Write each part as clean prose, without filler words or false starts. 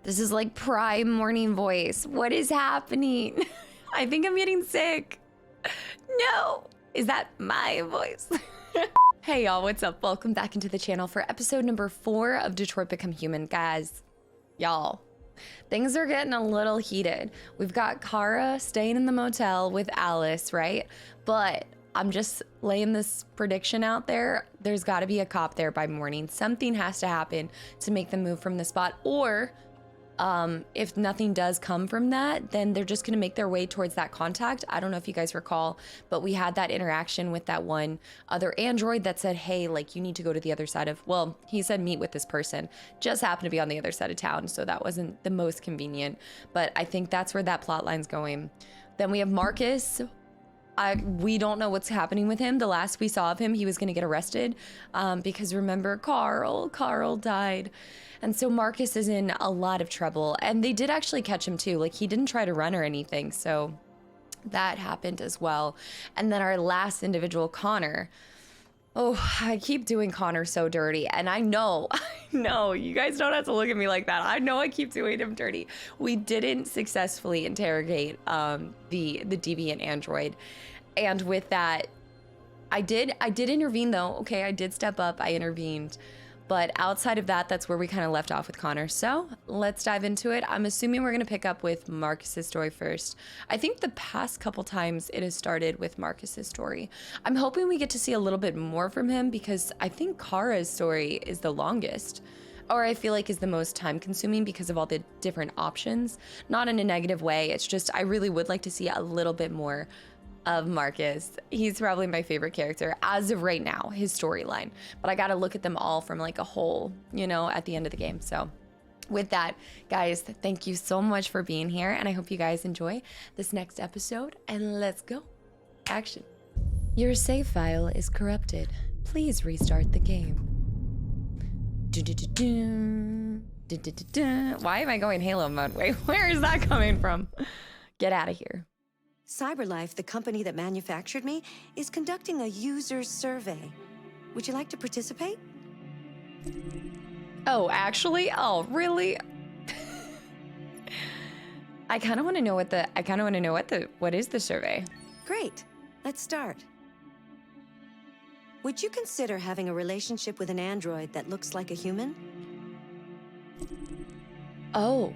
This is like prime morning voice. What is happening? I think I'm getting sick. No, is that my voice? Hey y'all, what's up? Welcome back into the channel for episode number 4 of Detroit Become Human. Guys, y'all, things are getting a little heated. We've got Kara staying in the motel with Alice, right? But I'm just laying this prediction out there. There's got to be a cop there by morning. Something has to happen to make them move from the spot, or if nothing does come from that, then they're just going to make their way towards that contact. I don't know if you guys recall, but we had that interaction with that one other android that said, hey, like, you need to go to the other side of, well, he said meet with this person. Just happened to be on the other side of town, so that wasn't the most convenient, but I think that's where that plot line's going. Then we have Marcus. We don't know what's happening with him. The last we saw of him, he was going to get arrested because remember, Carl died. And so Marcus is in a lot of trouble, and they did actually catch him too. Like, he didn't try to run or anything, so that happened as well. And then our last individual, Connor. Oh, I keep doing Connor so dirty, and I know, you guys don't have to look at me like that. I know I keep doing him dirty. We didn't successfully interrogate the deviant android, and with that, I did intervene though. Okay, I did step up, I intervened. But outside of that, that's where we kind of left off with Connor. So let's dive into it. I'm assuming we're going to pick up with Marcus's story first. I think the past couple times it has started with Marcus's story. I'm hoping we get to see a little bit more from him because I think Kara's story is the longest, or I feel like is the most time consuming because of all the different options. Not in a negative way. It's just I really would like to see a little bit more of Marcus. He's probably my favorite character as of right now, his storyline, but I got to look at them all from like a whole, you know, at the end of the game. So with that, guys, thank you so much for being here, and I hope you guys enjoy this next episode, and let's go. Action. Your save file is corrupted. Please restart the game. Why am I going Halo mode? Wait, where is that coming from? Get out of here. Cyberlife, the company that manufactured me, is conducting a user survey. Would you like to participate? Oh, actually? Oh, really? I kind of want to know what is the survey? Great. Let's start. Would you consider having a relationship with an android that looks like a human? Oh.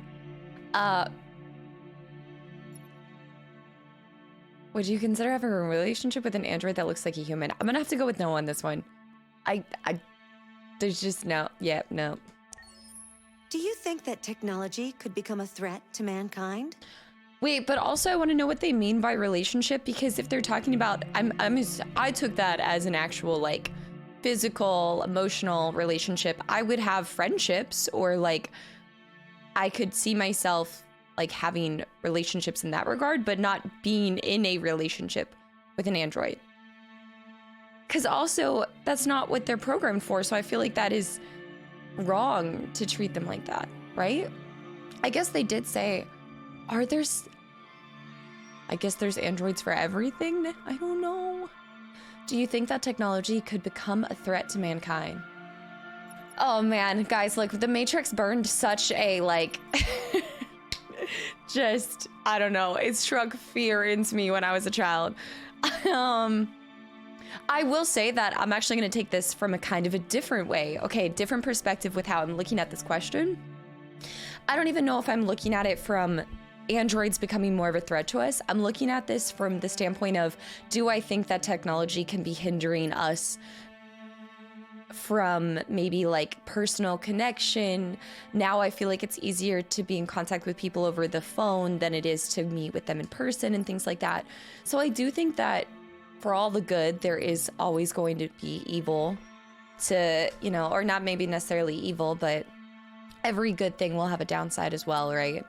Would you consider having a relationship with an android that looks like a human? I'm gonna have to go with no on this one. There's just no. Yeah, no. Do you think that technology could become a threat to mankind? Wait, but also I want to know what they mean by relationship, because if they're talking about, I took that as an actual like physical, emotional relationship. I would have friendships, or like I could see myself like having relationships in that regard, but not being in a relationship with an android. Because also, that's not what they're programmed for, so I feel like that is wrong to treat them like that, right? I guess they did say, I guess there's androids for everything? I don't know. Do you think that technology could become a threat to mankind? Oh man, guys, look, the Matrix burned such a, like... just, I don't know, it struck fear into me when I was a child. I will say that I'm actually going to take this from a kind of a different way. Okay, different perspective with how I'm looking at this question. I don't even know if I'm looking at it from androids becoming more of a threat to us. I'm looking at this from the standpoint of, do I think that technology can be hindering us from maybe like personal connection? Now I feel like it's easier to be in contact with people over the phone than it is to meet with them in person and things like that. So I do think that for all the good, there is always going to be evil to, you know, or not maybe necessarily evil, but every good thing will have a downside as well, right?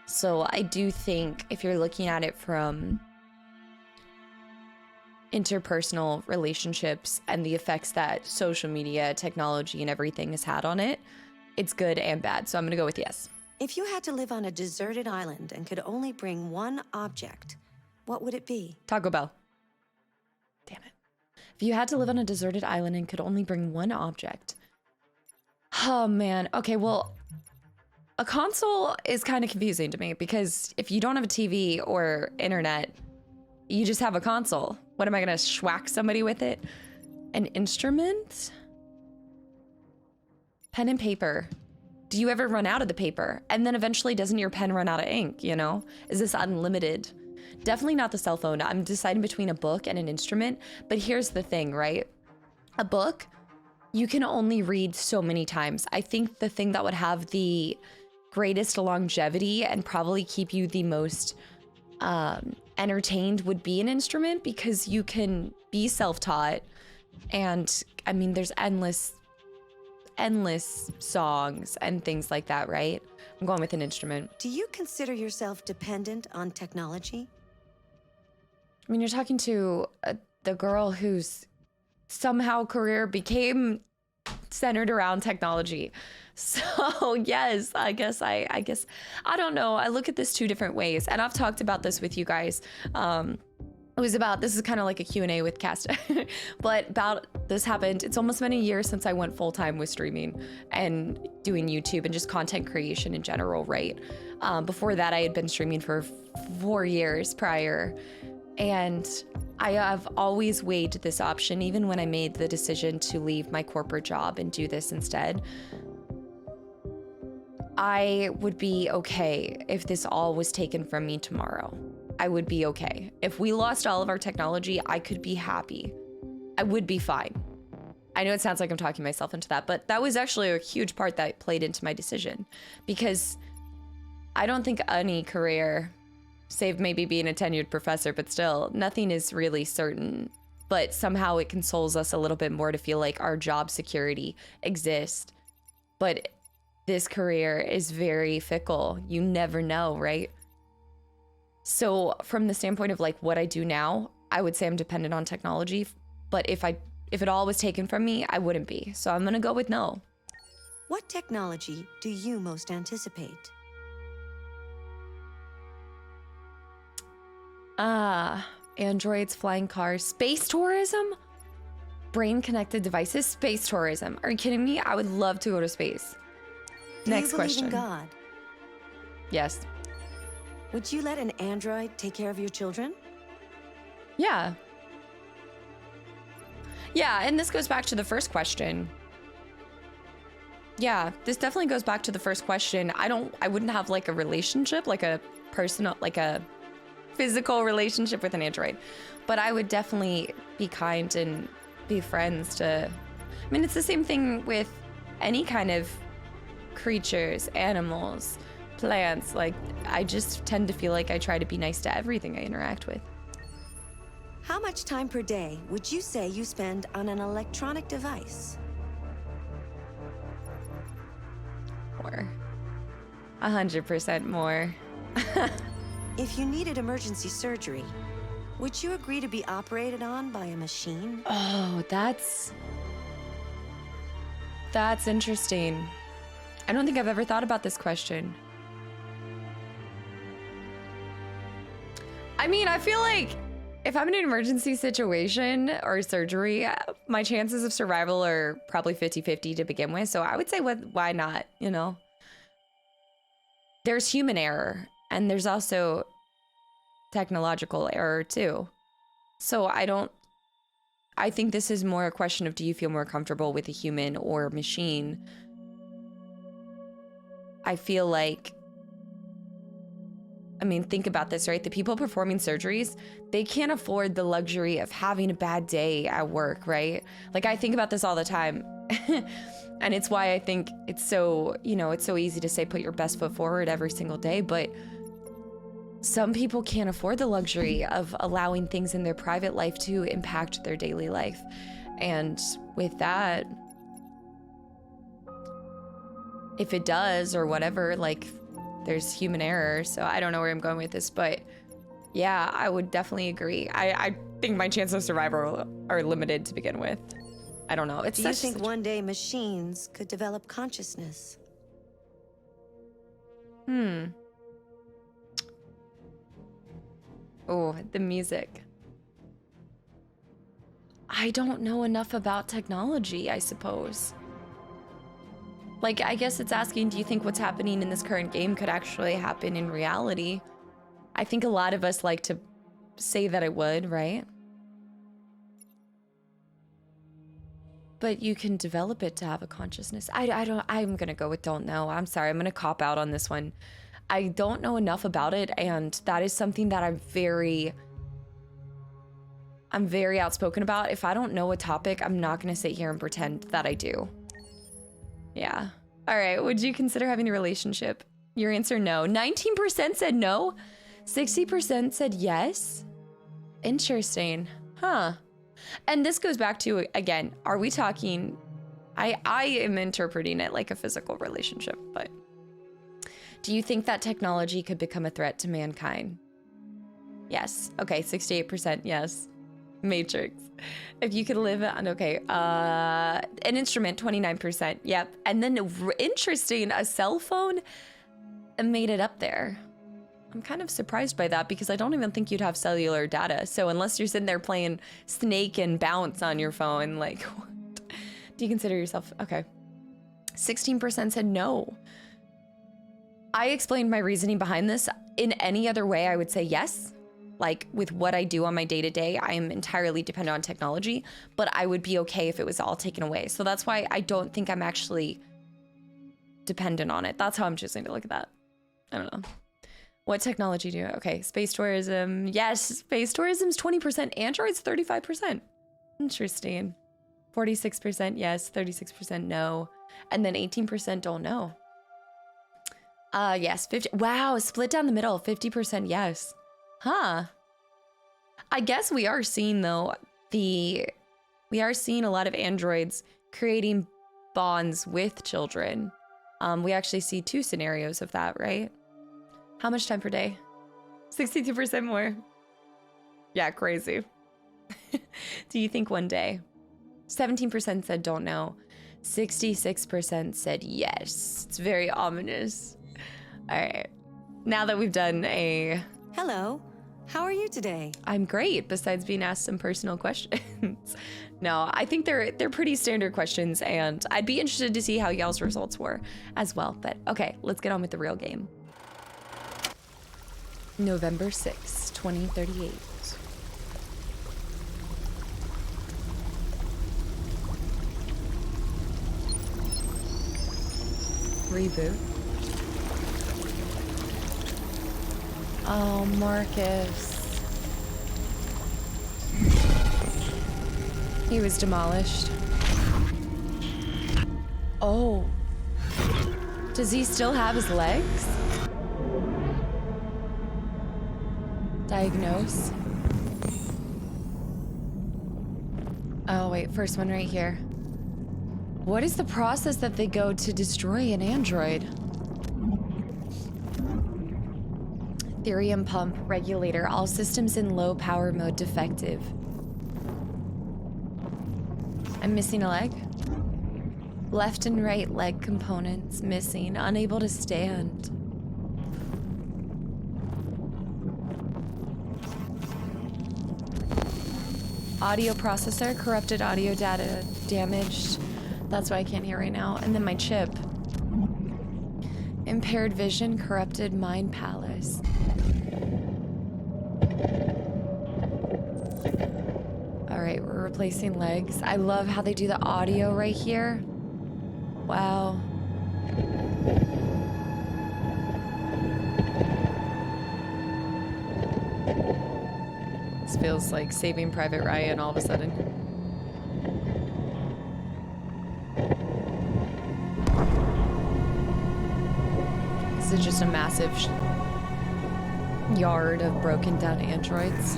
So I do think if you're looking at it from interpersonal relationships and the effects that social media, technology, and everything has had on it, it's good and bad. So I'm gonna go with yes. If you had to live on a deserted island and could only bring one object, what would it be? Taco Bell. Damn it. If you had to live on a deserted island and could only bring one object. Oh man. Okay, well, A console is kind of confusing to me because if you don't have a TV or internet, you just have a console. What am I gonna schwack somebody with it? An instrument? Pen and paper. Do you ever run out of the paper? And then eventually doesn't your pen run out of ink, you know? Is this unlimited? Definitely not the cell phone. I'm deciding between a book and an instrument, but here's the thing, right? A book, you can only read so many times. I think the thing that would have the greatest longevity and probably keep you the most entertained would be an instrument, because you can be self-taught, and I mean, there's endless songs and things like that, right? I'm going with an instrument. Do you consider yourself dependent on technology? I mean, you're talking to the girl whose somehow career became centered around technology. So yes, I guess I don't know. I look at this two different ways, and I've talked about this with you guys. This is kind of like a Q&A with Casta, but this happened. It's almost been a year since I went full-time with streaming and doing YouTube and just content creation in general, right? Before that, I had been streaming for 4 years prior, and I have always weighed this option, even when I made the decision to leave my corporate job and do this instead. I would be okay if this all was taken from me tomorrow. I would be okay. If we lost all of our technology, I could be happy. I would be fine. I know it sounds like I'm talking myself into that, but that was actually a huge part that played into my decision, because I don't think any career, save maybe being a tenured professor, but still, nothing is really certain. But somehow it consoles us a little bit more to feel like our job security exists. But this career is very fickle. You never know, right? So from the standpoint of like what I do now, I would say I'm dependent on technology. But if it all was taken from me, I wouldn't be. So I'm gonna go with no. What technology do you most anticipate? Androids, flying cars, space tourism, brain-connected devices, space tourism. Are you kidding me? I would love to go to space. Next question. Do you believe in God? Yes. Would you let an android take care of your children? Yeah. Yeah, and this goes back to the first question. Yeah, this definitely goes back to the first question. I wouldn't have like a relationship, like a personal, like a physical relationship with an android, but I would definitely be kind and be friends to, I mean, it's the same thing with any kind of creatures, animals, plants. Like, I just tend to feel like I try to be nice to everything I interact with. How much time per day would you say you spend on an electronic device? More. 100% more. If you needed emergency surgery, would you agree to be operated on by a machine? Oh, that's interesting. I don't think I've ever thought about this question. I mean, I feel like if I'm in an emergency situation or surgery, my chances of survival are probably 50-50 to begin with. So I would say, why not, you know? There's human error, and there's also technological error too. So I think this is more a question of, do you feel more comfortable with a human or machine? I feel like, I mean, think about this, right? The people performing surgeries, they can't afford the luxury of having a bad day at work, right? Like, I think about this all the time. And it's why I think it's so, you know, it's so easy to say put your best foot forward every single day, but some people can't afford the luxury of allowing things in their private life to impact their daily life. And with that, if it does or whatever, like, there's human error. So I don't know where I'm going with this, but yeah, I would definitely agree. I think my chances of survival are limited to begin with. I don't know. Do you think one day machines could develop consciousness? Oh, the music. I don't know enough about technology, I suppose. Like, I guess it's asking, do you think what's happening in this current game could actually happen in reality? I think a lot of us like to say that it would, right? But you can develop it to have a consciousness. I'm gonna go with don't know. I'm sorry, I'm gonna cop out on this one. I don't know enough about it, and that is something that I'm very outspoken about. If I don't know a topic, I'm not gonna sit here and pretend that I do. Yeah. All right, would you consider having a relationship? Your answer, no. 19% said no. 60% said yes. Interesting, huh? And this goes back to, again, are we talking, I am interpreting it like a physical relationship, but do you think that technology could become a threat to mankind? Yes. Okay, 68% yes. Matrix. If you could live on, okay, an instrument, 29%, yep. And then interesting, a cell phone made it up there. I'm kind of surprised by that because I don't even think you'd have cellular data. So unless you're sitting there playing Snake and Bounce on your phone, like, what? Do you consider yourself, okay. 16% said no. I explained my reasoning behind this. In any other way, I would say yes. Like with what I do on my day-to-day, I am entirely dependent on technology, but I would be okay if it was all taken away. So that's why I don't think I'm actually dependent on it. That's how I'm choosing to look at that. I don't know. What technology do you, okay, space tourism. Yes, space tourism's 20%, Android's 35%. Interesting. 46% yes, 36% no, and then 18% don't know. Yes, 50, wow, split down the middle, 50% yes. Huh. I guess we are seeing though, we are seeing a lot of androids creating bonds with children. We actually see 2 scenarios of that, right? How much time per day? 62% more. Yeah, crazy. Do you think one day? 17% said don't know. 66% said yes. It's very ominous. All right. Now that we've done a... Hello. How are you today? I'm great, besides being asked some personal questions. No, I think they're pretty standard questions, and I'd be interested to see how y'all's results were as well. But okay, let's get on with the real game. November 6, 2038. Reboot. Oh, Marcus. He was demolished. Oh. Does he still have his legs? Diagnose. Oh, wait, first one right here. What is the process that they go to destroy an android? Therium pump regulator. All systems in low power mode defective. I'm missing a leg. Left and right leg components missing. Unable to stand. Audio processor, corrupted audio data damaged. That's why I can't hear right now. And then my chip. Impaired vision, corrupted mind palace. All right, we're replacing legs. I love how they do the audio right here. Wow. This feels like Saving Private Ryan all of a sudden. This is just a massive yard of broken down androids.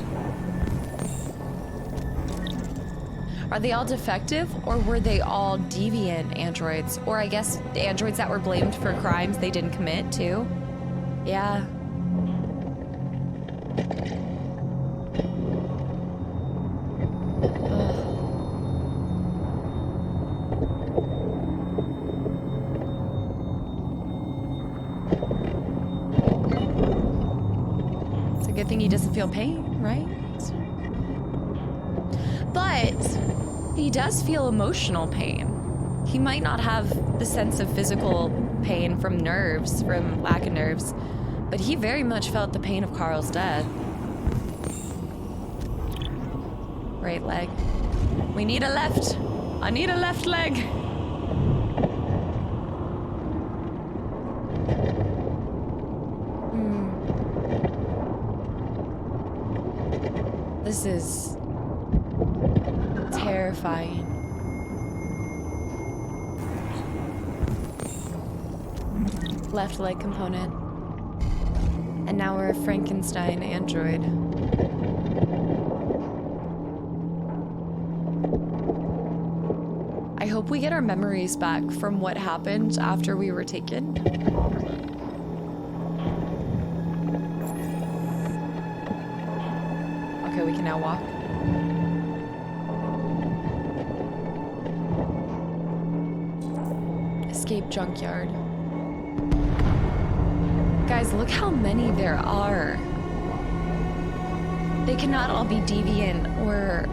Are they all defective, or were they all deviant androids? Or I guess androids that were blamed for crimes they didn't commit too? Yeah. It's a good thing he doesn't feel pain, right? But he does feel emotional pain. He might not have the sense of physical pain from nerves, from lack of nerves, but he very much felt the pain of Carl's death. Right leg. We need a left. I need a left leg. This is terrifying. Left leg component. And now we're a Frankenstein android. I hope we get our memories back from what happened after we were taken. Okay, we can now walk. Escape junkyard. Guys, look how many there are. They cannot all be deviant or...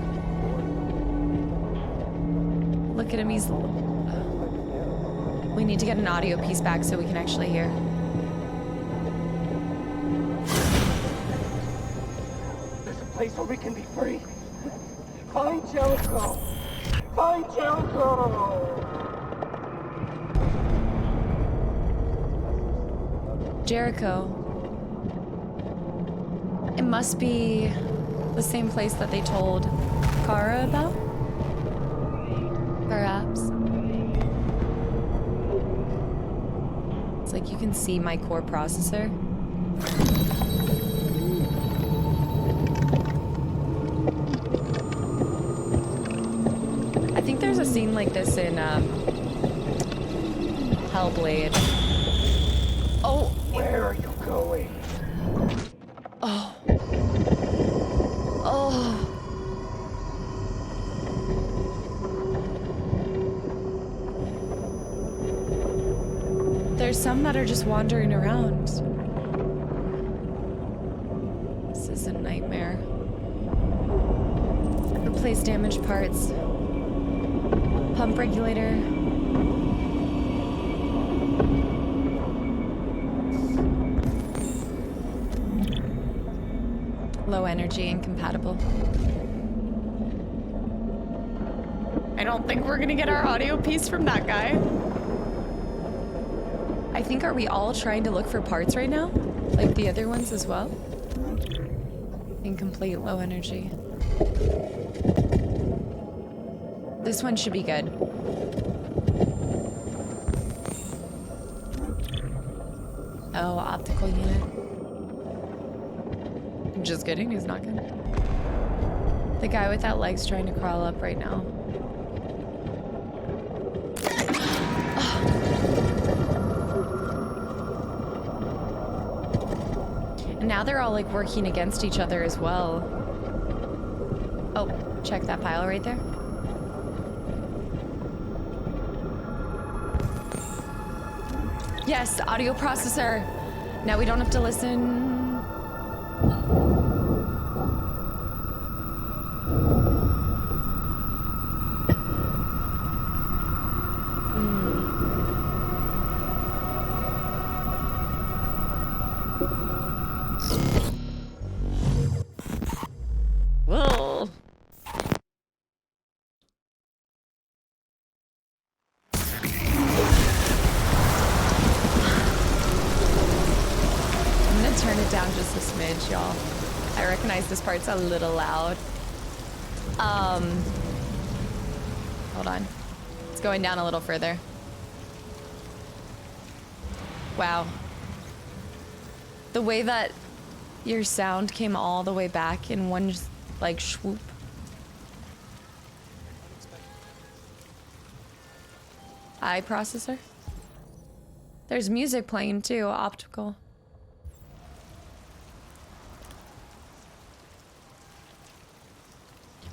Look at him, he's... We need to get an audio piece back so we can actually hear. There's a place where we can be free. Find Jericho! Find Jericho! Jericho. It must be the same place that they told Kara about? Perhaps. It's like you can see my core processor. I think there's a scene like this in Hellblade. Oh! Where are you going? Oh. Oh. There's some that are just wandering around. This is a nightmare. Replace damaged parts. Pump regulator. Low energy, incompatible. I don't think we're gonna get our audio piece from that guy. I think, are we all trying to look for parts right now? Like the other ones as well? Incomplete, low energy. This one should be good. Oh, optical unit. Just kidding, he's not good. The guy without legs trying to crawl up right now. And now they're all like working against each other as well. Oh, check that pile right there. Yes, audio processor. Now we don't have to listen. Whoa. I'm gonna turn it down just a smidge, y'all. I recognize this part's a little loud. Hold on. It's going down a little further. Wow. The way that your sound came all the way back in one, like, swoop. Eye processor? There's music playing too, optical.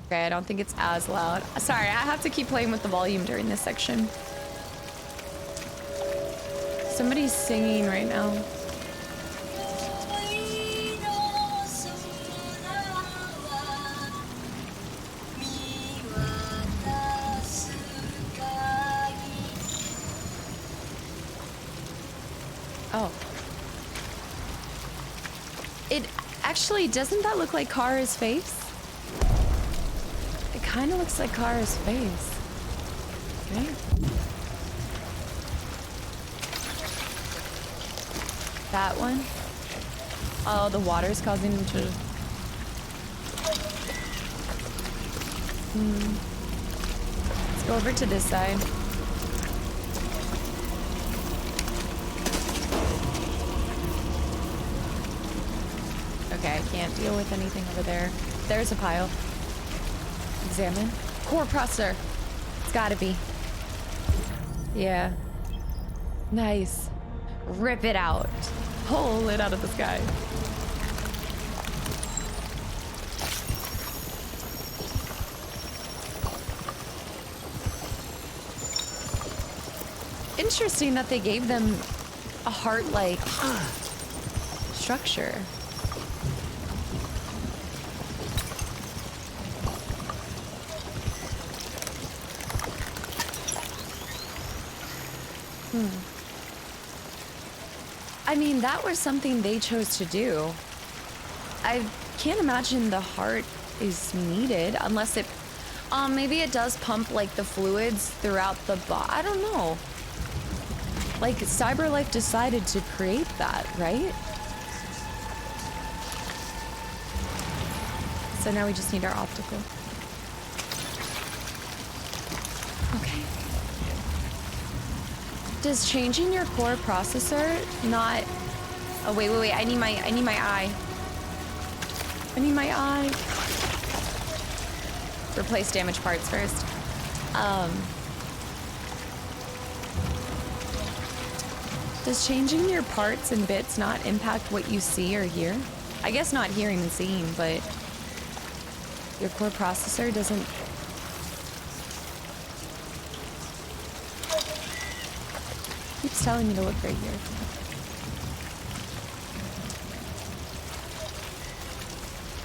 Okay, I don't think it's as loud. Sorry, I have to keep playing with the volume during this section. Somebody's singing right now. It actually, doesn't that look like Kara's face? It kind of looks like Kara's face. Right? That one. Oh, the water's causing him to... Let's go over to this side. Okay, I can't deal with anything over there. There's a pile. Examine. Core processor. It's gotta be. Yeah. Nice. Rip it out. Pull it out of the sky. Interesting that they gave them a heart-like structure. I mean, that was something they chose to do. I can't imagine the heart is needed unless it... maybe it does pump, like, the fluids throughout the body. I don't know. Like, Cyberlife decided to create that, right? So now we just need our optical. Okay. Does changing your core processor not... Oh, wait. I need my eye. I need my eye. Replace damaged parts first. Does changing your parts and bits not impact what you see or hear? I guess not hearing and seeing, but your core processor doesn't... Keeps telling me to look right here.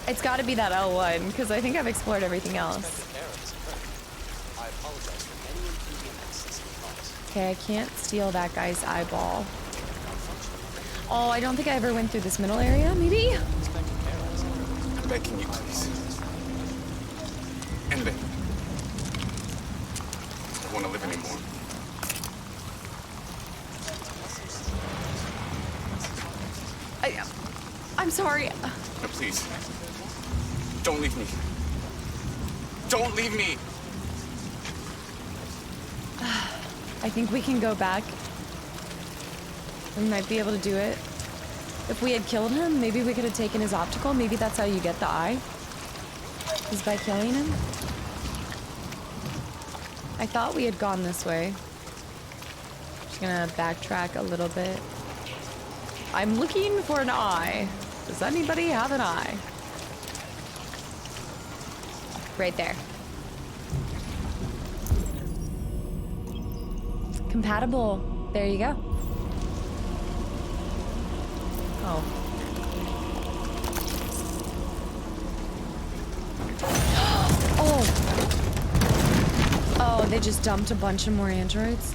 It's got to be that L1, because I think I've explored everything else. Okay, I can't steal that guy's eyeball. Oh, I don't think I ever went through this middle area, maybe? I'm begging you, please. End it. I don't want to live anymore. I'm sorry. No, please. Don't leave me. Don't leave me! I think we can go back. We might be able to do it. If we had killed him, maybe we could have taken his optical. Maybe that's how you get the eye. Is by killing him. I thought we had gone this way. Just gonna backtrack a little bit. I'm looking for an eye. Does anybody have an eye? Right there. Compatible. There you go. Oh. Oh. Oh, they just dumped a bunch of more androids.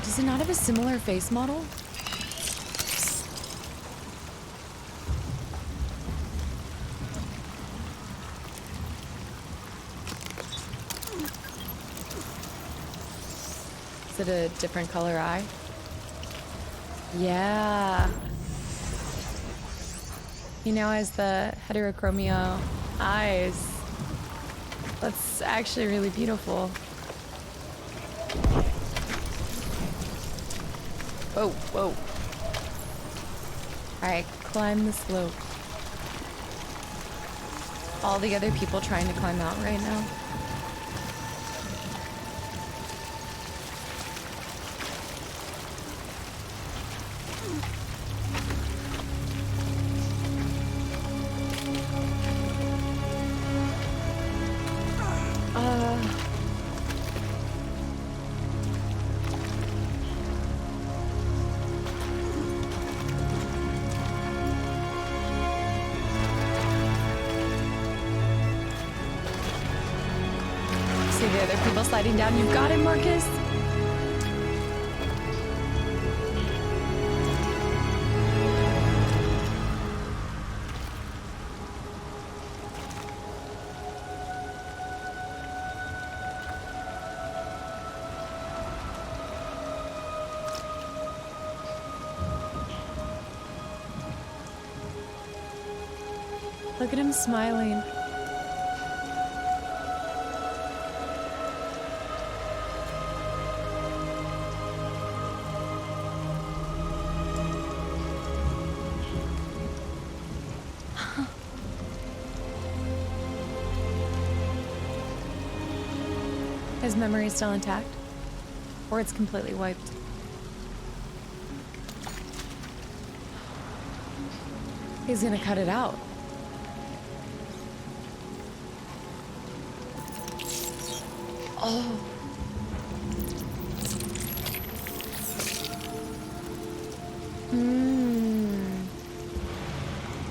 Does it not have a similar face model? Is it a different color eye? Yeah. He now has the heterochromia eyes. That's actually really beautiful. Whoa, whoa. Alright, climb the slope. All the other people trying to climb out right now. the other people sliding down. You've got it, Marcus. Look at him smiling. His memory is still intact, or it's completely wiped. He's gonna cut it out. Oh.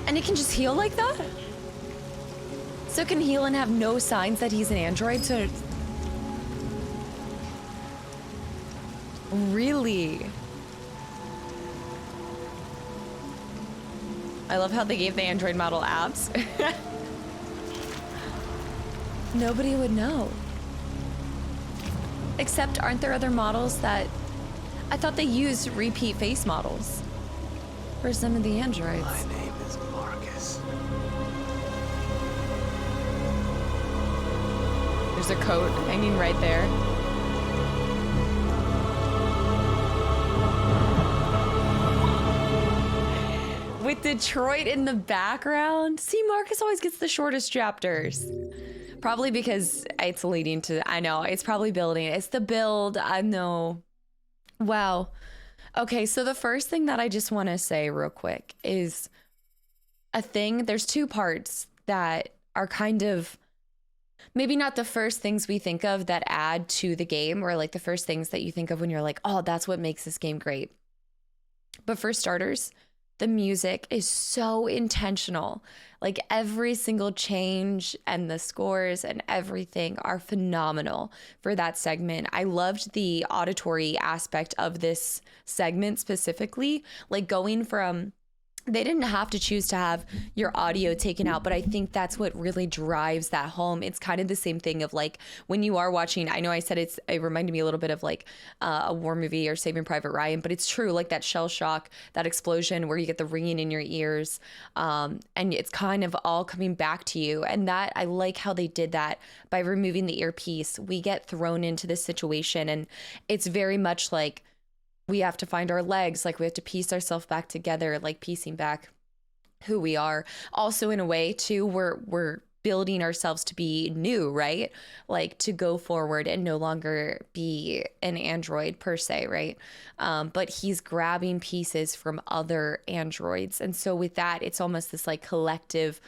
And it can just heal like that? So it can heal and have no signs that he's an android, so... Really? I love how they gave the android model abs. Nobody would know. Except, aren't there other models that... I thought they used repeat face models for some of the androids. My name is Marcus. There's a coat hanging right there. With Detroit in the background. See, Marcus always gets the shortest chapters. Probably because it's leading to, I know, it's probably building. It's the build, I know. Wow. Okay, so the first thing that I just want to say real quick is there's two parts that are kind of, maybe not the first things we think of that add to the game, or like the first things that you think of when you're like, oh, that's what makes this game great. But for starters, the music is so intentional. Like every single change and the scores and everything are phenomenal for that segment. I loved the auditory aspect of this segment specifically, like going from, they didn't have to choose to have your audio taken out, but I think that's what really drives that home. It's kind of the same thing of like when you are watching, I know I said it reminded me a little bit of like a war movie or Saving Private Ryan, but it's true, like that shell shock, that explosion where you get the ringing in your ears, and it's kind of all coming back to you. And that, I like how they did that by removing the earpiece. We get thrown into this situation, and it's very much like, we have to find our legs, like we have to piece ourselves back together, like piecing back who we are. Also, in a way, too, we're building ourselves to be new, right? Like to go forward and no longer be an android per se, right? But he's grabbing pieces from other androids. And so with that, it's almost this like collective,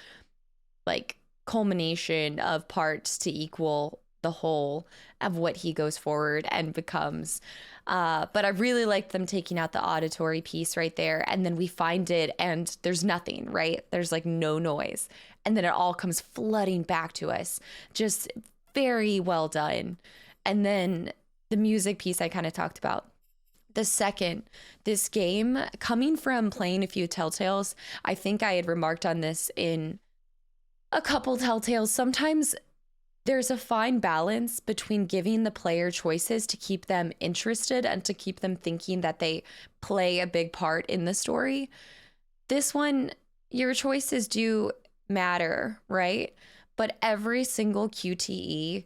like culmination of parts to equal the whole of what he goes forward and becomes. But I really liked them taking out the auditory piece right there. And then we find it and there's nothing, right? There's like no noise. And then it all comes flooding back to us. Just very well done. And then the music piece I kind of talked about. The second, this game, coming from playing a few Telltales, I think I had remarked on this in a couple Telltales. Sometimes there's a fine balance between giving the player choices to keep them interested and to keep them thinking that they play a big part in the story. This one, your choices do matter, right? But every single QTE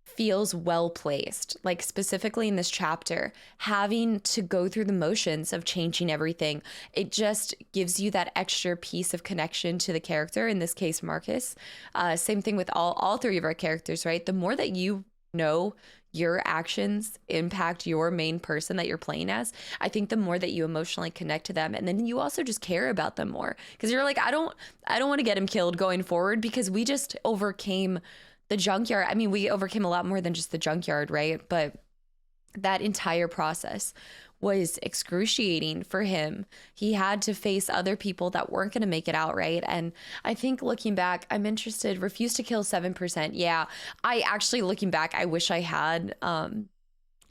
feels well placed, like specifically in this chapter, having to go through the motions of changing everything. It just gives you that extra piece of connection to the character, in this case, Marcus. Same thing with all three of our characters, right? The more that you know your actions impact your main person that you're playing as, I think the more that you emotionally connect to them, and then you also just care about them more, because you're like, I don't want to get him killed going forward, because we just overcame the junkyard. I mean, we overcame a lot more than just the junkyard, right? But that entire process was excruciating for him. He had to face other people that weren't going to make it out right. And I think looking back, I'm interested. Refuse to kill 7%. Yeah, I actually, looking back, I wish I had.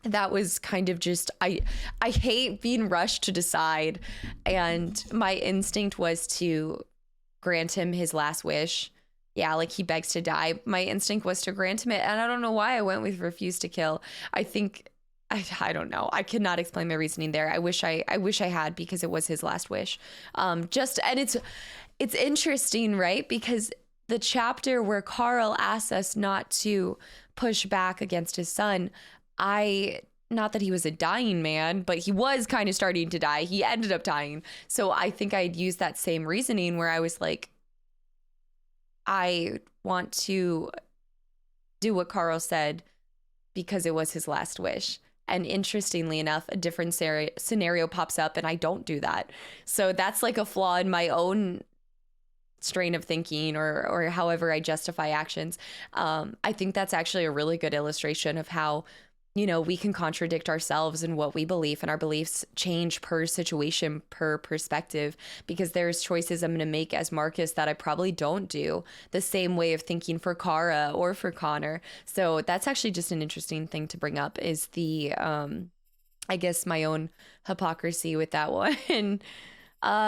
That was kind of just, I hate being rushed to decide. And my instinct was to grant him his last wish. Yeah, like he begs to die. My instinct was to grant him it. And I don't know why I went with refuse to kill. I think, I don't know. I could not explain my reasoning there. I wish I had, because it was his last wish. And it's interesting, right? Because the chapter where Carl asks us not to push back against his son, not that he was a dying man, but he was kind of starting to die. He ended up dying. So I think I'd use that same reasoning where I was like, I want to do what Carl said because it was his last wish. And interestingly enough, a different scenario pops up and I don't do that. So that's like a flaw in my own strain of thinking, or however I justify actions. I think that's actually a really good illustration of how, we can contradict ourselves in what we believe, and our beliefs change per situation, per perspective, because there's choices I'm going to make as Marcus that I probably don't do the same way of thinking for Kara or for Connor. So that's actually just an interesting thing to bring up, is the, I guess, my own hypocrisy with that one.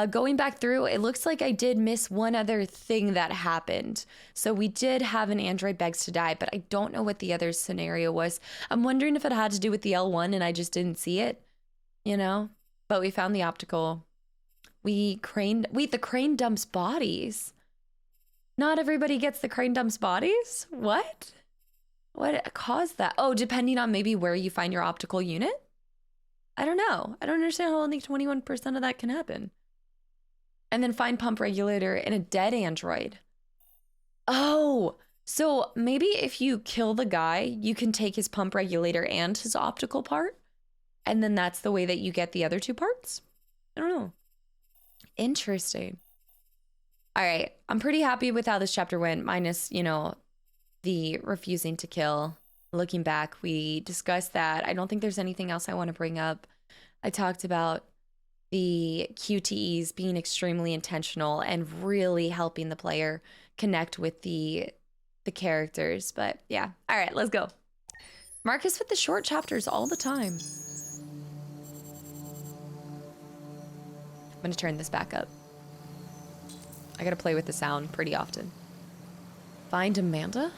Going back through, it looks like I did miss one other thing that happened. So we did have an android begs to die, but I don't know what the other scenario was. I'm wondering if it had to do with the L1 and I just didn't see it, but we found the optical. The crane dumps bodies. Not everybody gets the crane dumps bodies? What caused that? Oh, depending on maybe where you find your optical unit? I don't know. I don't understand how only 21% of that can happen. And then find pump regulator in a dead android. Oh, so maybe if you kill the guy, you can take his pump regulator and his optical part. And then that's the way that you get the other two parts? I don't know. Interesting. All right. I'm pretty happy with how this chapter went, minus, the refusing to kill. Looking back, we discussed that. I don't think there's anything else I want to bring up. I talked about the QTEs being extremely intentional and really helping the player connect with the characters. But yeah, all right, let's go. Marcus with the short chapters all the time. I'm gonna turn this back up. I gotta play with the sound pretty often. Find Amanda?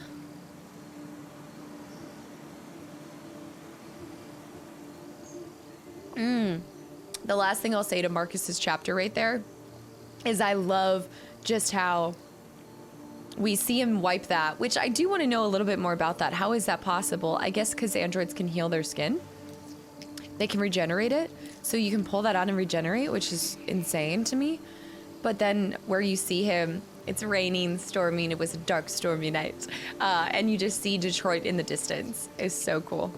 The last thing I'll say to Marcus's chapter right there is I love just how we see him wipe that, which I do want to know a little bit more about that. How is that possible? I guess because androids can heal their skin. They can regenerate it. So you can pull that out and regenerate, which is insane to me. But then where you see him, it's raining, storming. It was a dark, stormy night. And you just see Detroit in the distance. It's so cool.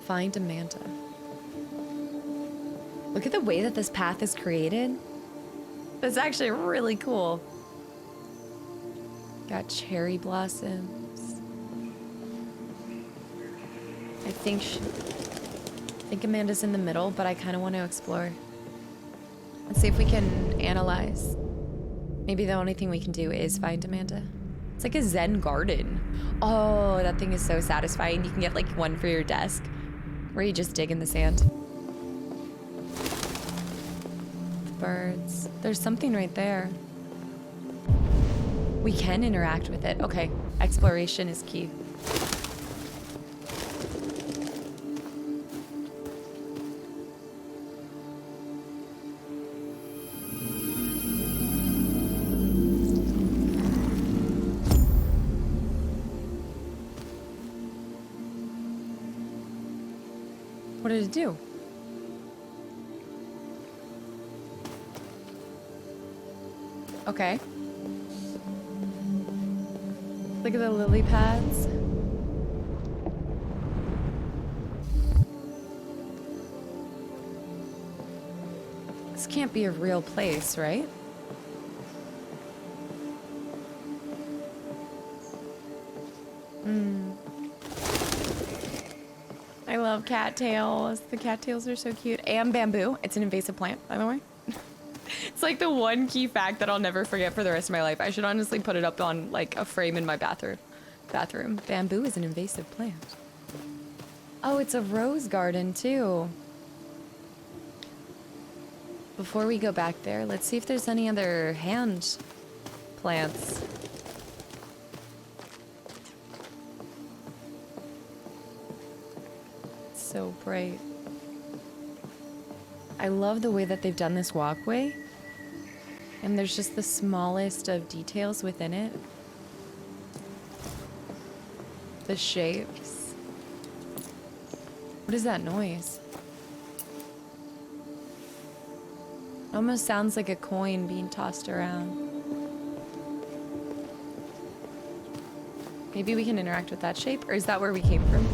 Find Amanda. Look at the way that this path is created. That's actually really cool. Got cherry blossoms. I think Amanda's in the middle, but I kind of want to explore. Let's see if we can analyze. Maybe the only thing we can do is find Amanda. It's like a Zen garden. Oh, that thing is so satisfying. You can get like one for your desk, where you just dig in the sand. Birds. There's something right there. We can interact with it. Okay, exploration is key. What did it do? Okay. Look at the lily pads. This can't be a real place, right? I love love cattails. The cattails are so cute. And bamboo. It's an invasive plant, by the way. It's like the one key fact that I'll never forget for the rest of my life. I should honestly put it up on like a frame in my bathroom. Bamboo is an invasive plant. Oh, it's a rose garden too. Before we go back there, let's see if there's any other hand plants. It's so bright. I love the way that they've done this walkway. And there's just the smallest of details within it. The shapes. What is that noise? It almost sounds like a coin being tossed around. Maybe we can interact with that shape, or is that where we came from?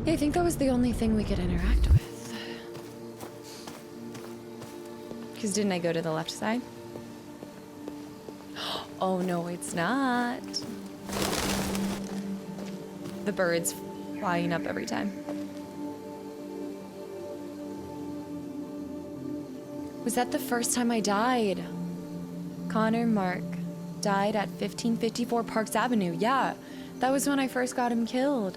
Yeah, I think that was the only thing we could interact with. Because didn't I go to the left side? Oh no, it's not. The bird's flying up every time. Was that the first time I died? Connor Mark died at 1554 Parks Avenue. Yeah, that was when I first got him killed.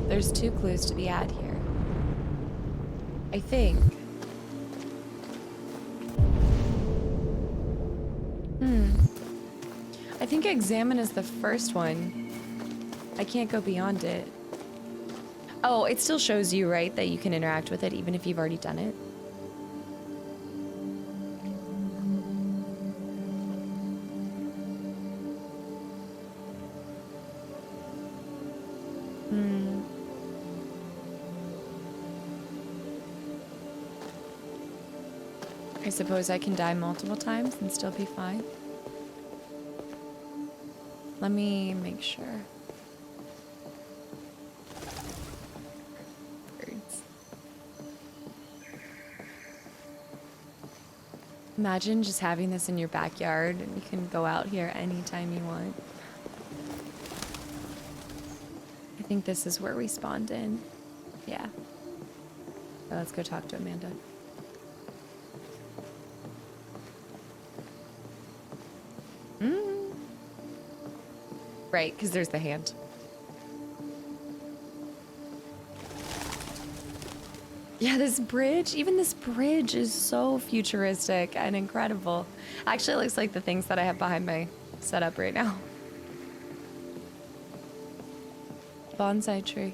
There's 2 clues to be had here. I think. I think examine is the first one. I can't go beyond it. Oh, it still shows you, right, that you can interact with it even if you've already done it. I suppose I can die multiple times and still be fine. Let me make sure. Birds. Imagine just having this in your backyard and you can go out here anytime you want. I think this is where we spawned in. Yeah. So let's go talk to Amanda. Right, because there's the hand. Yeah, this bridge, even this bridge is so futuristic and incredible. Actually, it looks like the things that I have behind my setup right now. Bonsai tree.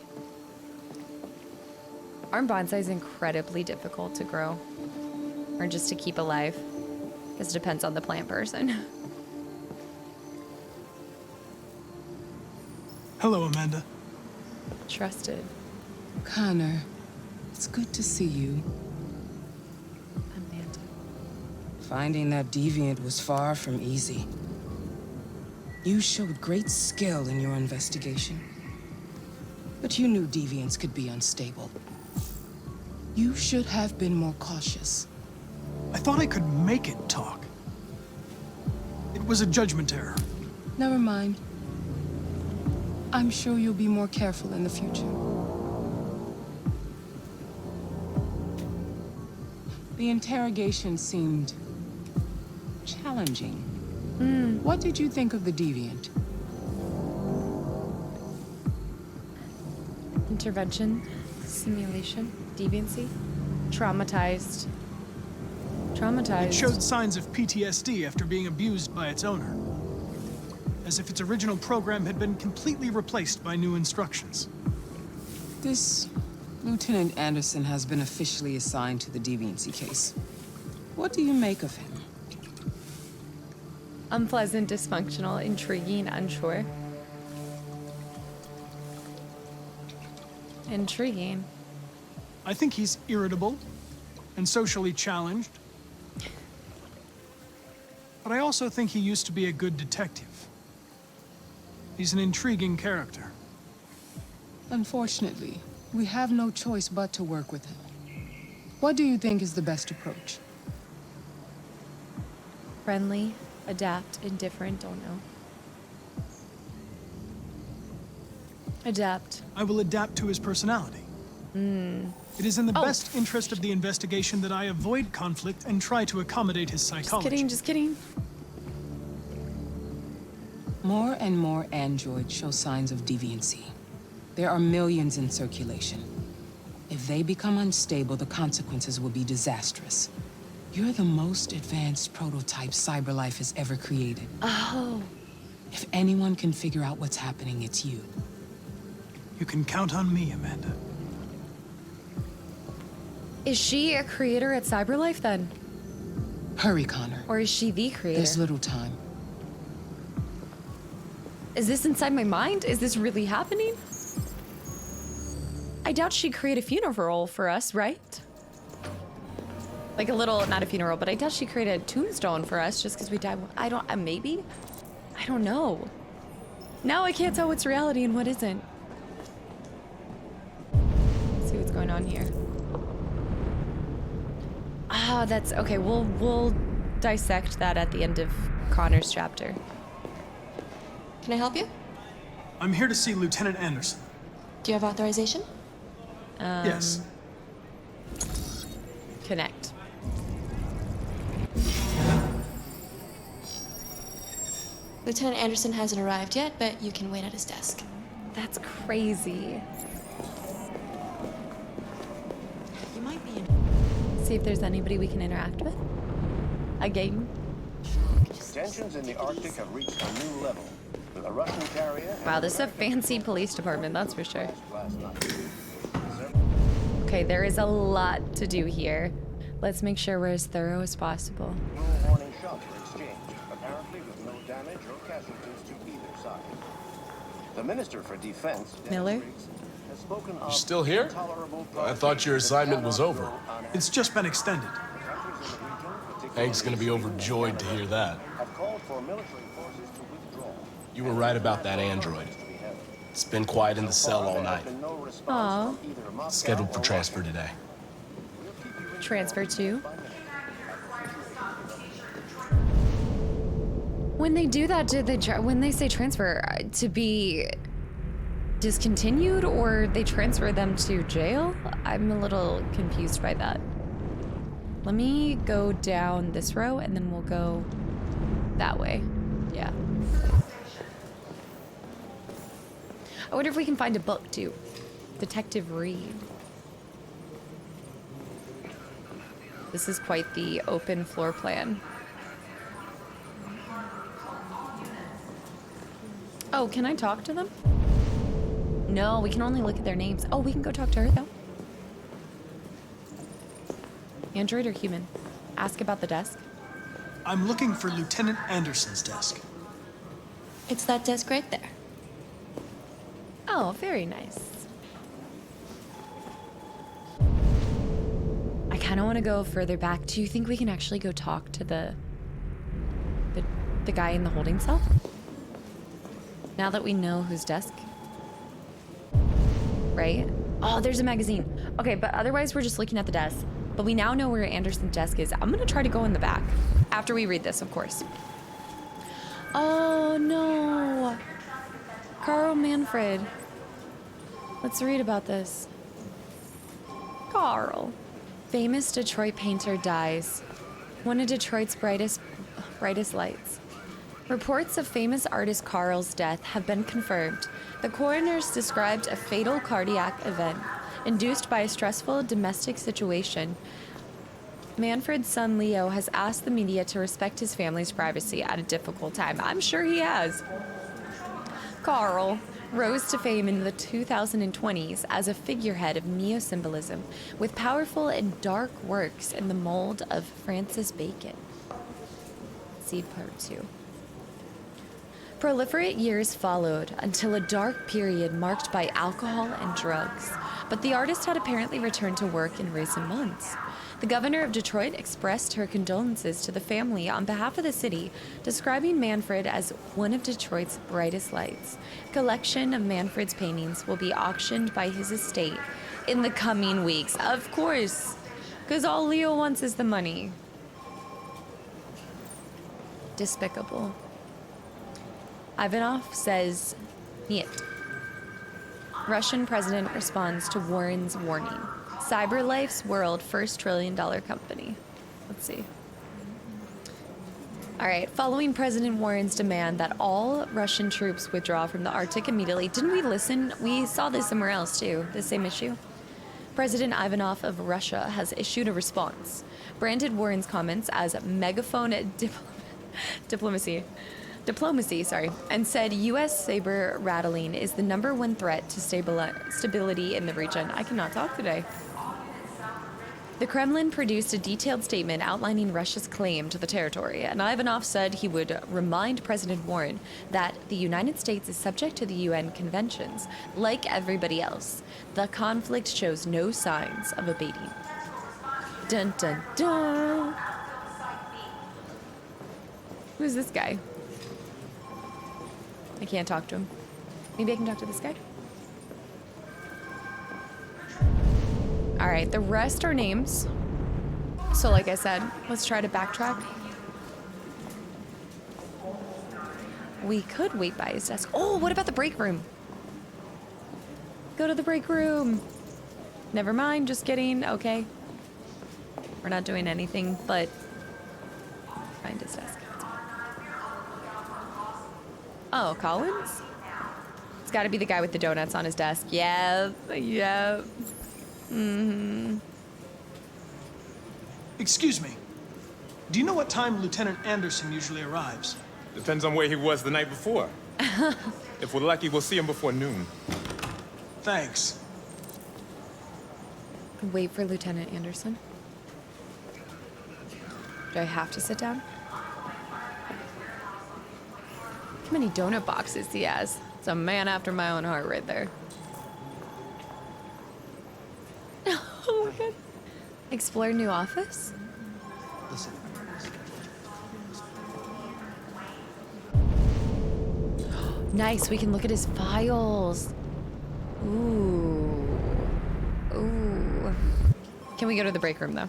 Aren't bonsais incredibly difficult to grow? Or just to keep alive? This depends on the plant person. Hello, Amanda. Trusted. Connor, it's good to see you. Amanda. Finding that deviant was far from easy. You showed great skill in your investigation. But you knew deviants could be unstable. You should have been more cautious. I thought I could make it talk. It was a judgment error. Never mind. I'm sure you'll be more careful in the future. The interrogation seemed challenging. What did you think of the deviant? Intervention, simulation, deviancy, traumatized. It showed signs of PTSD after being abused by its owner. As if its original program had been completely replaced by new instructions. This Lieutenant Anderson has been officially assigned to the deviancy case. What do you make of him? Unpleasant, dysfunctional, intriguing, unsure. Intriguing. I think he's irritable and socially challenged. But I also think he used to be a good detective. He's an intriguing character. Unfortunately, we have no choice but to work with him. What do you think is the best approach? Friendly, adapt, indifferent, don't know. Adapt. I will adapt to his personality. It is in the best interest of the investigation that I avoid conflict and try to accommodate his psychology. Just kidding. More and more androids show signs of deviancy. There are millions in circulation. If they become unstable, the consequences will be disastrous. You're the most advanced prototype Cyberlife has ever created. Oh. If anyone can figure out what's happening, it's you. You can count on me, Amanda. Is she a creator at Cyberlife then? Hurry, Connor. Or is she the creator? There's little time. Is this inside my mind? Is this really happening? I doubt she'd create a funeral for us, right? Like a little, not a funeral, but I doubt she'd create a tombstone for us just because we died. I don't, maybe? I don't know. Now I can't tell what's reality and what isn't. Let's see what's going on here. Ah, that's, okay, we'll dissect that at the end of Connor's chapter. Can I help you? I'm here to see Lieutenant Anderson. Do you have authorization? Yes. Connect. Lieutenant Anderson hasn't arrived yet, but you can wait at his desk. That's crazy. You might be See if there's anybody we can interact with. A game. Tensions in the Arctic have reached a new level. A Russian carrier. Wow, this is a fancy police department, that's for sure. Okay, there is a lot to do here. Let's make sure we're as thorough as possible. Warning shots were exchanged, apparently with no damage or casualties to either side. The Minister for Defense, Miller? has spoken of You still here? I thought your assignment was over. It's just been extended. Hank's gonna be overjoyed to hear that. have called for military forces to withdraw. You were right about that android. It's been quiet in the cell all night. Aw. Scheduled for transfer today. Transfer to? When they do that, when they say transfer, to be discontinued or they transfer them to jail? I'm a little confused by that. Let me go down this row and then we'll go that way. Yeah. I wonder if we can find a book too. Detective Reed. This is quite the open floor plan. Oh, can I talk to them? No, we can only look at their names. Oh, we can go talk to her though. Android or human? Ask about the desk. I'm looking for Lieutenant Anderson's desk. It's that desk right there. Oh, very nice. I kind of want to go further back. Do you think we can actually go talk to the guy in the holding cell? Now that we know whose desk? Right? Oh, there's a magazine. Okay, but otherwise we're just looking at the desk. But we now know where Anderson's desk is. I'm gonna try to go in the back. After we read this, of course. Oh, no. Carl Manfred. Let's read about this. Carl. Famous Detroit painter dies. One of Detroit's brightest lights. Reports of famous artist Carl's death have been confirmed. The coroners described a fatal cardiac event induced by a stressful domestic situation. Manfred's son Leo has asked the media to respect his family's privacy at a difficult time. I'm sure he has. Carl rose to fame in the 2020s as a figurehead of neo-symbolism with powerful and dark works in the mold of Francis Bacon. See part 2. Proliferate years followed until a dark period marked by alcohol and drugs, but the artist had apparently returned to work in recent months. The governor of Detroit expressed her condolences to the family on behalf of the city, describing Manfred as one of Detroit's brightest lights. A collection of Manfred's paintings will be auctioned by his estate in the coming weeks. Of course, because all Leo wants is the money. Despicable. Ivanov says, "Niet." Russian president responds to Warren's warning. Cyberlife's world first $1 trillion company. Let's see. All right, following President Warren's demand that all Russian troops withdraw from the Arctic immediately. Didn't we listen? We saw this somewhere else too, the same issue. President Ivanov of Russia has issued a response, branded Warren's comments as megaphone diplomacy, and said U.S. saber rattling is the #1 threat to stability in the region. I cannot talk today. The Kremlin produced a detailed statement outlining Russia's claim to the territory, and Ivanov said he would remind President Warren that the United States is subject to the UN conventions. Like everybody else, the conflict shows no signs of abating. Dun dun dun! Who's this guy? I can't talk to him. Maybe I can talk to this guy? All right, the rest are names. So like I said, let's try to backtrack. We could wait by his desk. Oh, what about the break room? Go to the break room. Never mind, just kidding. Okay. We're not doing anything but find his desk. Oh, Collins? It's got to be the guy with the donuts on his desk. Yep, yep. Mm-hmm. Excuse me. Do you know what time Lieutenant Anderson usually arrives? Depends on where he was the night before. If we're lucky, we'll see him before noon. Thanks. Wait for Lieutenant Anderson. Do I have to sit down? How many donut boxes he has? It's a man after my own heart right there. Oh my god. Explore new office? Listen. Nice, we can look at his files. Ooh. Ooh. Can we go to the break room though?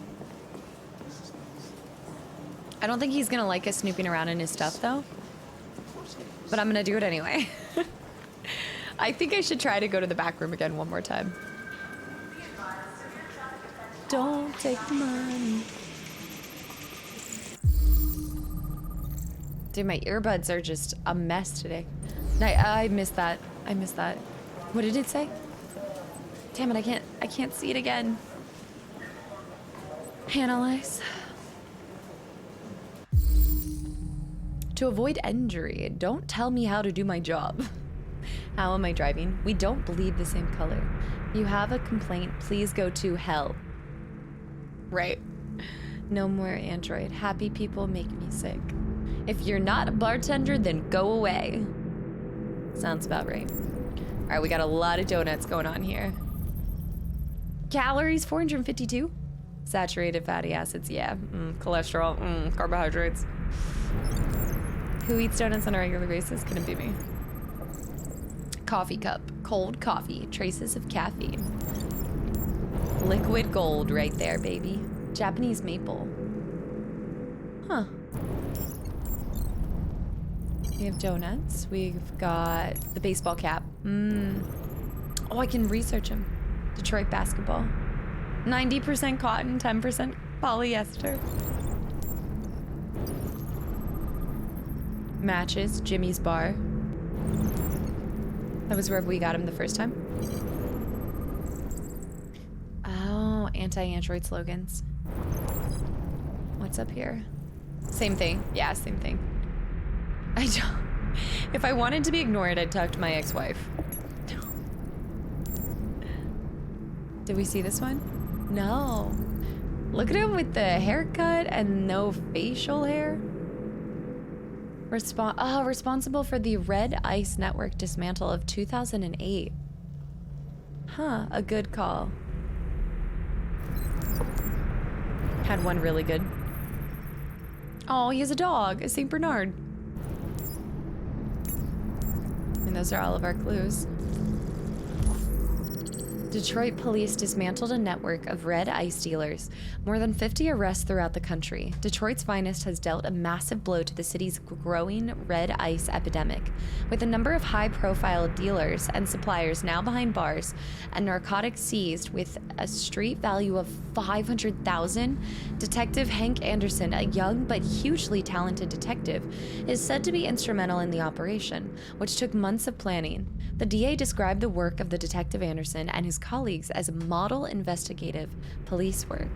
I don't think he's gonna like us snooping around in his stuff though. But I'm gonna do it anyway. I think I should try to go to the back room again one more time. Don't take the money. Dude, my earbuds are just a mess today. I missed that. I missed that. What did it say? Damn it, I can't see it again. Analyze. To avoid injury, don't tell me how to do my job. How am I driving? We don't bleed the same color. You have a complaint, please go to hell. Right. No more Android. Happy people make me sick. If you're not a bartender, then go away. Sounds about right. All right, we got a lot of donuts going on here. Calories, 452. Saturated fatty acids, yeah. Cholesterol, carbohydrates. Who eats donuts on a regular basis? Couldn't be me. Coffee cup, cold coffee, traces of caffeine. Liquid gold right there, baby. Japanese maple. Huh. We have donuts. We've got the baseball cap. Oh, I can research them. Detroit basketball. 90% cotton, 10% polyester. Matches, Jimmy's bar. That was where we got him the first time. Oh, anti-Android slogans. What's up here? Same thing. Yeah, same thing. I don't... If I wanted to be ignored, I'd talk to my ex-wife. Did we see this one? No. Look at him with the haircut and no facial hair. Responsible for the Red Ice Network dismantle of 2008. Huh, a good call. Had one really good. Oh, he has a dog, a St. Bernard. And those are all of our clues. Detroit police dismantled a network of red ice dealers. More than 50 arrests throughout the country. Detroit's Finest has dealt a massive blow to the city's growing red ice epidemic, with a number of high-profile dealers and suppliers now behind bars and narcotics seized with a street value of $500,000. Detective Hank Anderson, a young but hugely talented detective, is said to be instrumental in the operation, which took months of planning. The DA described the work of the Detective Anderson and his colleagues as model investigative police work.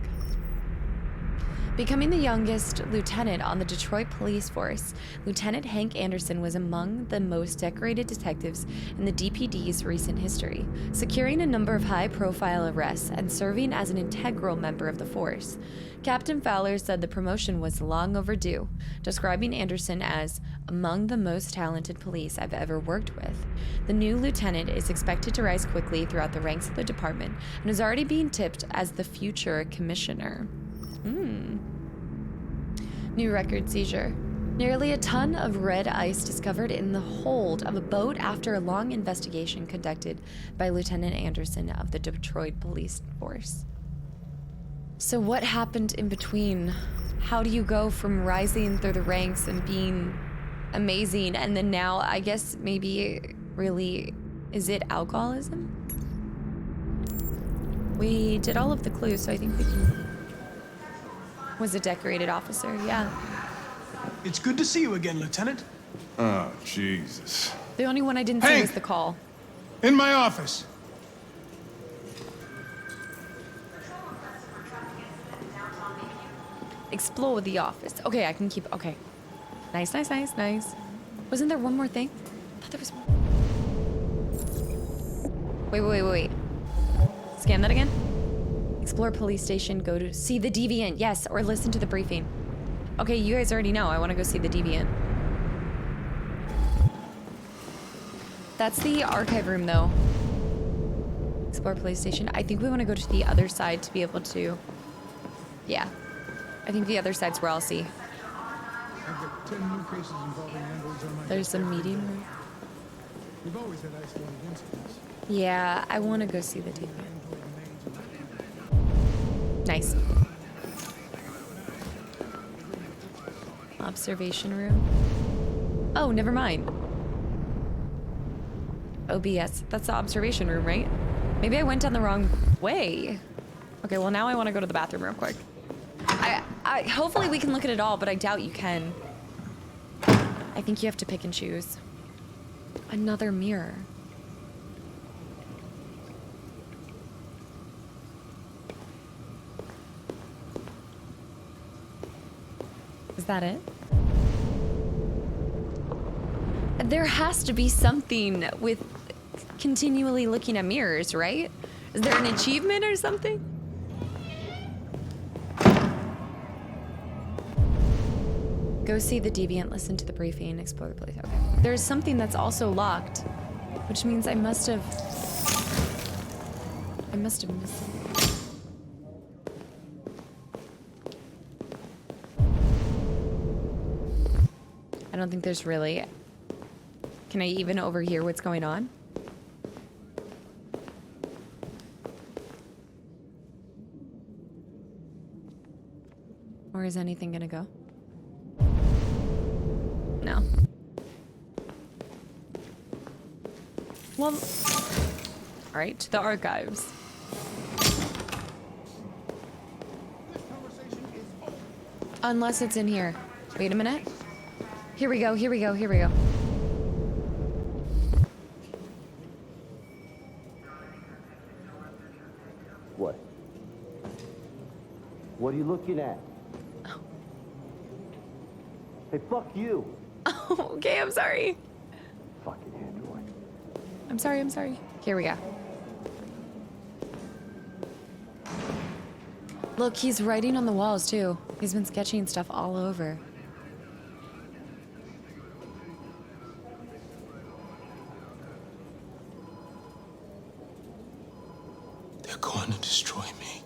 Becoming the youngest lieutenant on the Detroit police force, Lieutenant Hank Anderson was among the most decorated detectives in the DPD's recent history, securing a number of high-profile arrests and serving as an integral member of the force. Captain Fowler said the promotion was long overdue, describing Anderson as among the most talented police I've ever worked with. The new lieutenant is expected to rise quickly throughout the ranks of the department and is already being tipped as the future commissioner. New record seizure. Nearly a ton of red ice discovered in the hold of a boat after a long investigation conducted by Lieutenant Anderson of the Detroit Police Force. So what happened in between? How do you go from rising through the ranks and being amazing and then now, I guess maybe really, is it alcoholism? We did all of the clues, so I think we can... Was a decorated officer, yeah. It's good to see you again, Lieutenant. Oh, Jesus. The only one I didn't see was the call. In my office. Explore the office. Okay, I can keep... Okay. Nice, nice, nice, nice. Wasn't there one more thing? I thought there was... Wait. Scan that again. Explore police station, go to see the deviant, yes, or listen to the briefing. Okay, you guys already know, I want to go see the deviant. That's the archive room, though. Explore police station. I think we want to go to the other side to be able to... Yeah. I think the other side's where I'll see. I've got 10 new cases involving androids on my... There's a meeting room. We've always had isolated incidents. Yeah, I want to go see the deviant. Nice. Observation room. Oh, never mind. OBS. That's the observation room, right? Maybe I went down the wrong way. Okay, well now I want to go to the bathroom real quick. Hopefully we can look at it all, but I doubt you can. I think you have to pick and choose. Another mirror. Is that it? There has to be something with continually looking at mirrors, right? Is there an achievement or something? Go see the deviant, listen to the briefing, explore the place. Okay. There's something that's also locked, which means I must have missed it. I don't think there's really... Can I even overhear what's going on? Or is anything gonna go? No. Well... Alright, to the archives. Unless it's in here. Wait a minute. Here we go. What? What are you looking at? Oh. Hey, fuck you. Oh, okay, I'm sorry. Fucking android. I'm sorry. Here we go. Look, he's writing on the walls, too. He's been sketching stuff all over. They're going to destroy me.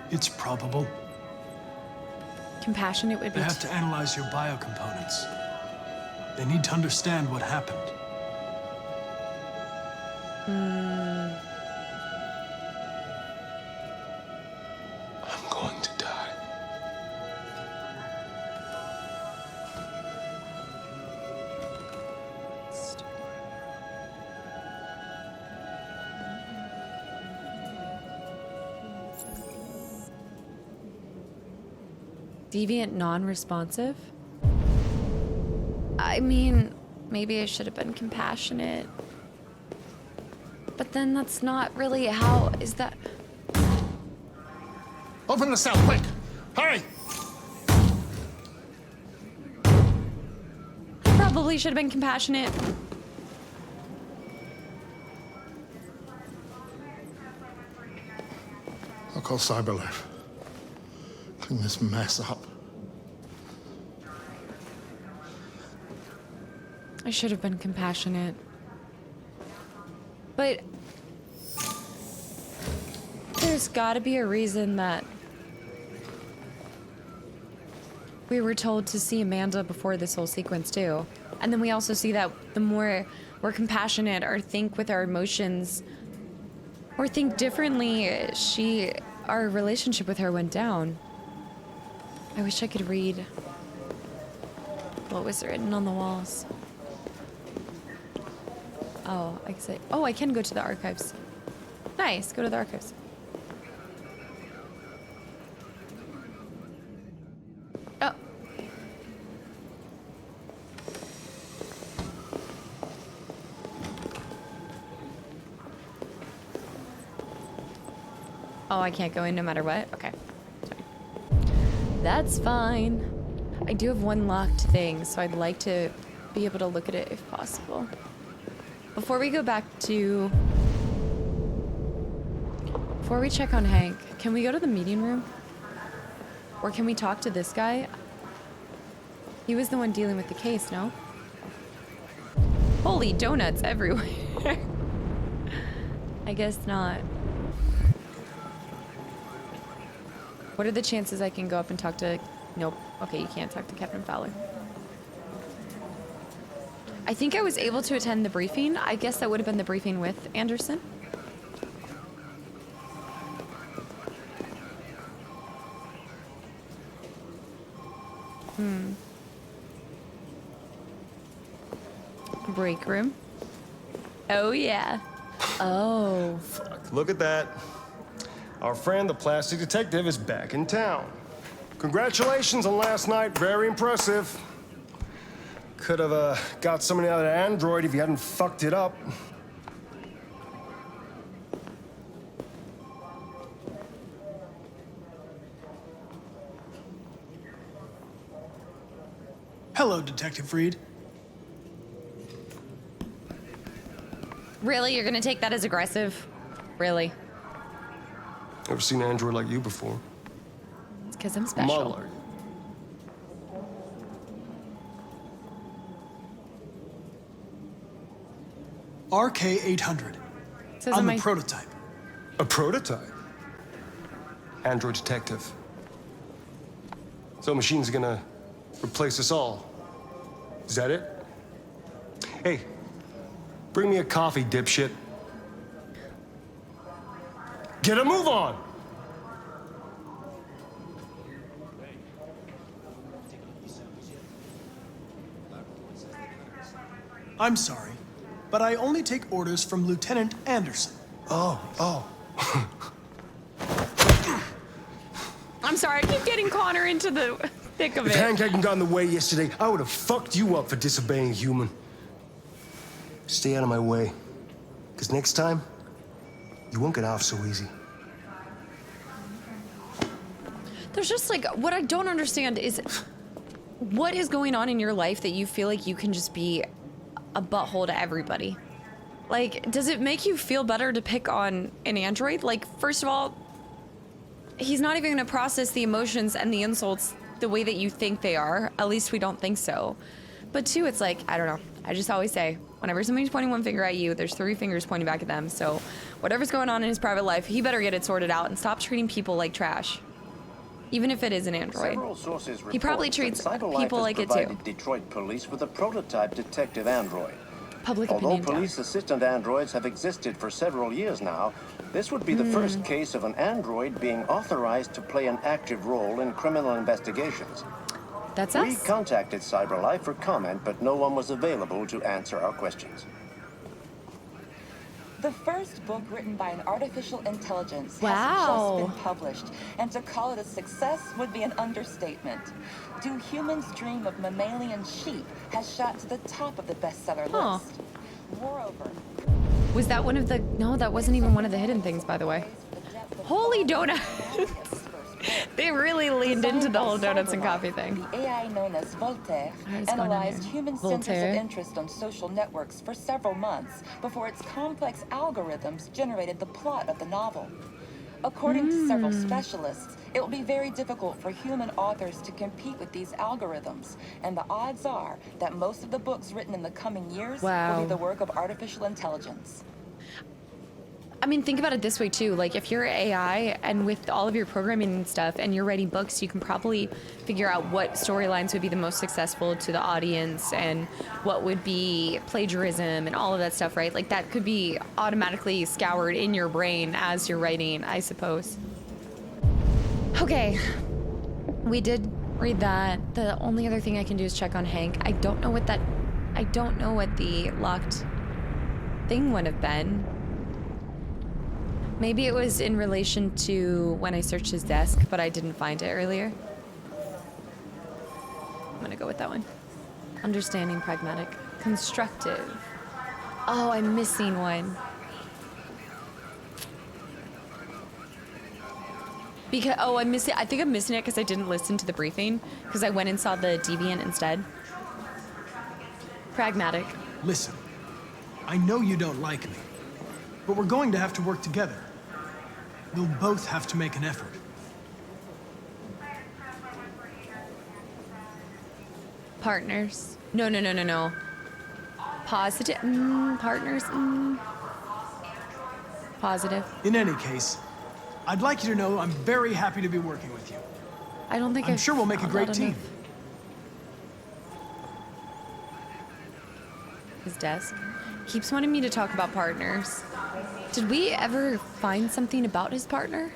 It's probable. compassionate would be. They have to analyze your biocomponents. They need to understand what happened. I'm going to die. Deviant non-responsive? I mean, maybe I should have been compassionate. But then that's not really how, is that? Open the cell, quick! Hurry! Probably should have been compassionate. I'll call Cyberlife. Clean this mess up. I should have been compassionate. But there's gotta be a reason that we were told to see Amanda before this whole sequence too. And then we also see that the more we're compassionate or think with our emotions or think differently, our relationship with her went down. I wish I could read what was written on the walls. Oh, I can say, oh, I can go to the archives. Nice, go to the archives. Oh. Oh, I can't go in no matter what? Okay. Sorry. That's fine. I do have one locked thing, so I'd like to be able to look at it if possible. Before we go back to... Before we check on Hank, can we go to the meeting room? Or can we talk to this guy? He was the one dealing with the case, no? Holy donuts everywhere. I guess not. What are the chances I can go up and talk to... Nope. Okay, you can't talk to Captain Fowler. I think I was able to attend the briefing. I guess that would have been the briefing with Anderson. Break room. Oh, yeah. Oh. Fuck, look at that. Our friend, the plastic detective, is back in town. Congratulations on last night. Very impressive. Could have got somebody out of that android if you hadn't fucked it up. Hello, Detective Reed. Really? You're gonna take that as aggressive? Really? Never seen an android like you before. It's because I'm special. Model, are you? RK-800. I'm the prototype. A prototype? Android detective. So machine's gonna replace us all. Is that it? Hey, bring me a coffee, dipshit. Get a move on! I'm sorry, but I only take orders from Lieutenant Anderson. Oh. I'm sorry, I keep getting Connor into the thick of it. If Hank hadn't gotten in the way yesterday, I would have fucked you up for disobeying a human. Stay out of my way. Because next time, you won't get off so easy. There's just like, what I don't understand is what is going on in your life that you feel like you can just be a butthole to everybody? Like, does it make you feel better to pick on an android? Like, first of all, he's not even gonna process the emotions and the insults the way that you think they are. At least we don't think so. But two, it's like, I don't know. I just always say, whenever somebody's pointing one finger at you, there's 3 fingers pointing back at them. So whatever's going on in his private life, he better get it sorted out and stop treating people like trash. Even if it is an android. Several sources He probably report treats that Cyberlife people has like it too. provided Detroit police with a prototype detective android. Public Although opinion. police assistant androids have existed for several years now, this would be the first case of an android being authorized to play an active role in criminal investigations. That's We us. contacted Cyberlife for comment, but no one was available to answer our questions. The first book written by an artificial intelligence Wow. has just been published, and to call it a success would be an understatement. Do Humans Dream of Mammalian Sheep has shot to the top of the bestseller list. Moreover, Was that one of the... No, that wasn't even one of the hidden things, by the way. Holy donuts! They really leaned into the whole donuts and coffee thing. the AI known as Voltaire analyzed human centers of interest on social networks for several months before its complex algorithms generated the plot of the novel. According to several specialists, it will be very difficult for human authors to compete with these algorithms, and the odds are that most of the books written in the coming years will be the work of artificial intelligence. I mean, think about it this way too. Like, if you're AI and with all of your programming and stuff and you're writing books, you can probably figure out what storylines would be the most successful to the audience and what would be plagiarism and all of that stuff, right? Like, that could be automatically scoured in your brain as you're writing, I suppose. Okay. We did read that. The only other thing I can do is check on Hank. I don't know what the locked thing would have been. Maybe it was in relation to when I searched his desk, but I didn't find it earlier. I'm gonna go with that one. Understanding, pragmatic, constructive. Oh, I'm missing one. Because, oh, I'm missing, I think I'm missing it because I didn't listen to the briefing, because I went and saw the Deviant instead. Pragmatic. Listen, I know you don't like me, but we're going to have to work together. We'll both have to make an effort. Partners. No. Positive. Partners. Positive. In any case, I'd like you to know I'm very happy to be working with you. I don't think I'm sure we'll make a great team. His desk. Keeps wanting me to talk about partners. Did we ever find something about his partner?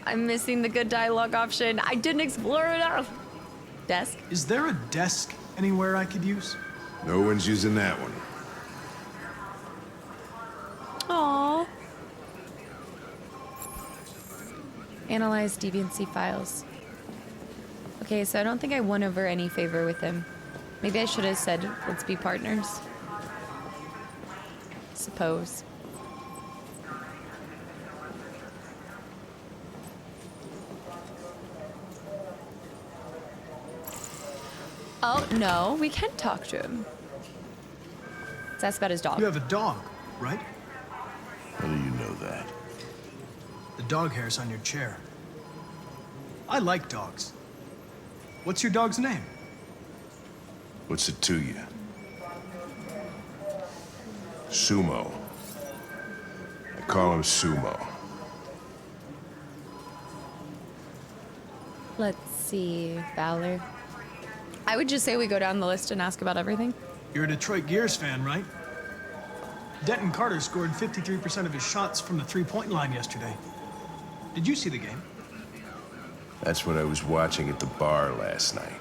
I'm missing the good dialogue option. I didn't explore enough. Desk. Is there a desk anywhere I could use? No one's using that one. Aww. Analyze deviancy files. Okay, so I don't think I won over any favor with him. Maybe I should have said, let's be partners. Suppose. Oh, no, we can talk to him. That's about his dog. You have a dog, right? How do you know that? The dog hair's on your chair. I like dogs. What's your dog's name? What's it to you? Sumo. I call him Sumo. Let's see, Valor. I would just say we go down the list and ask about everything. You're a Detroit Gears fan, right? Denton Carter scored 53% of his shots from the three-point line yesterday. Did you see the game? That's what I was watching at the bar last night.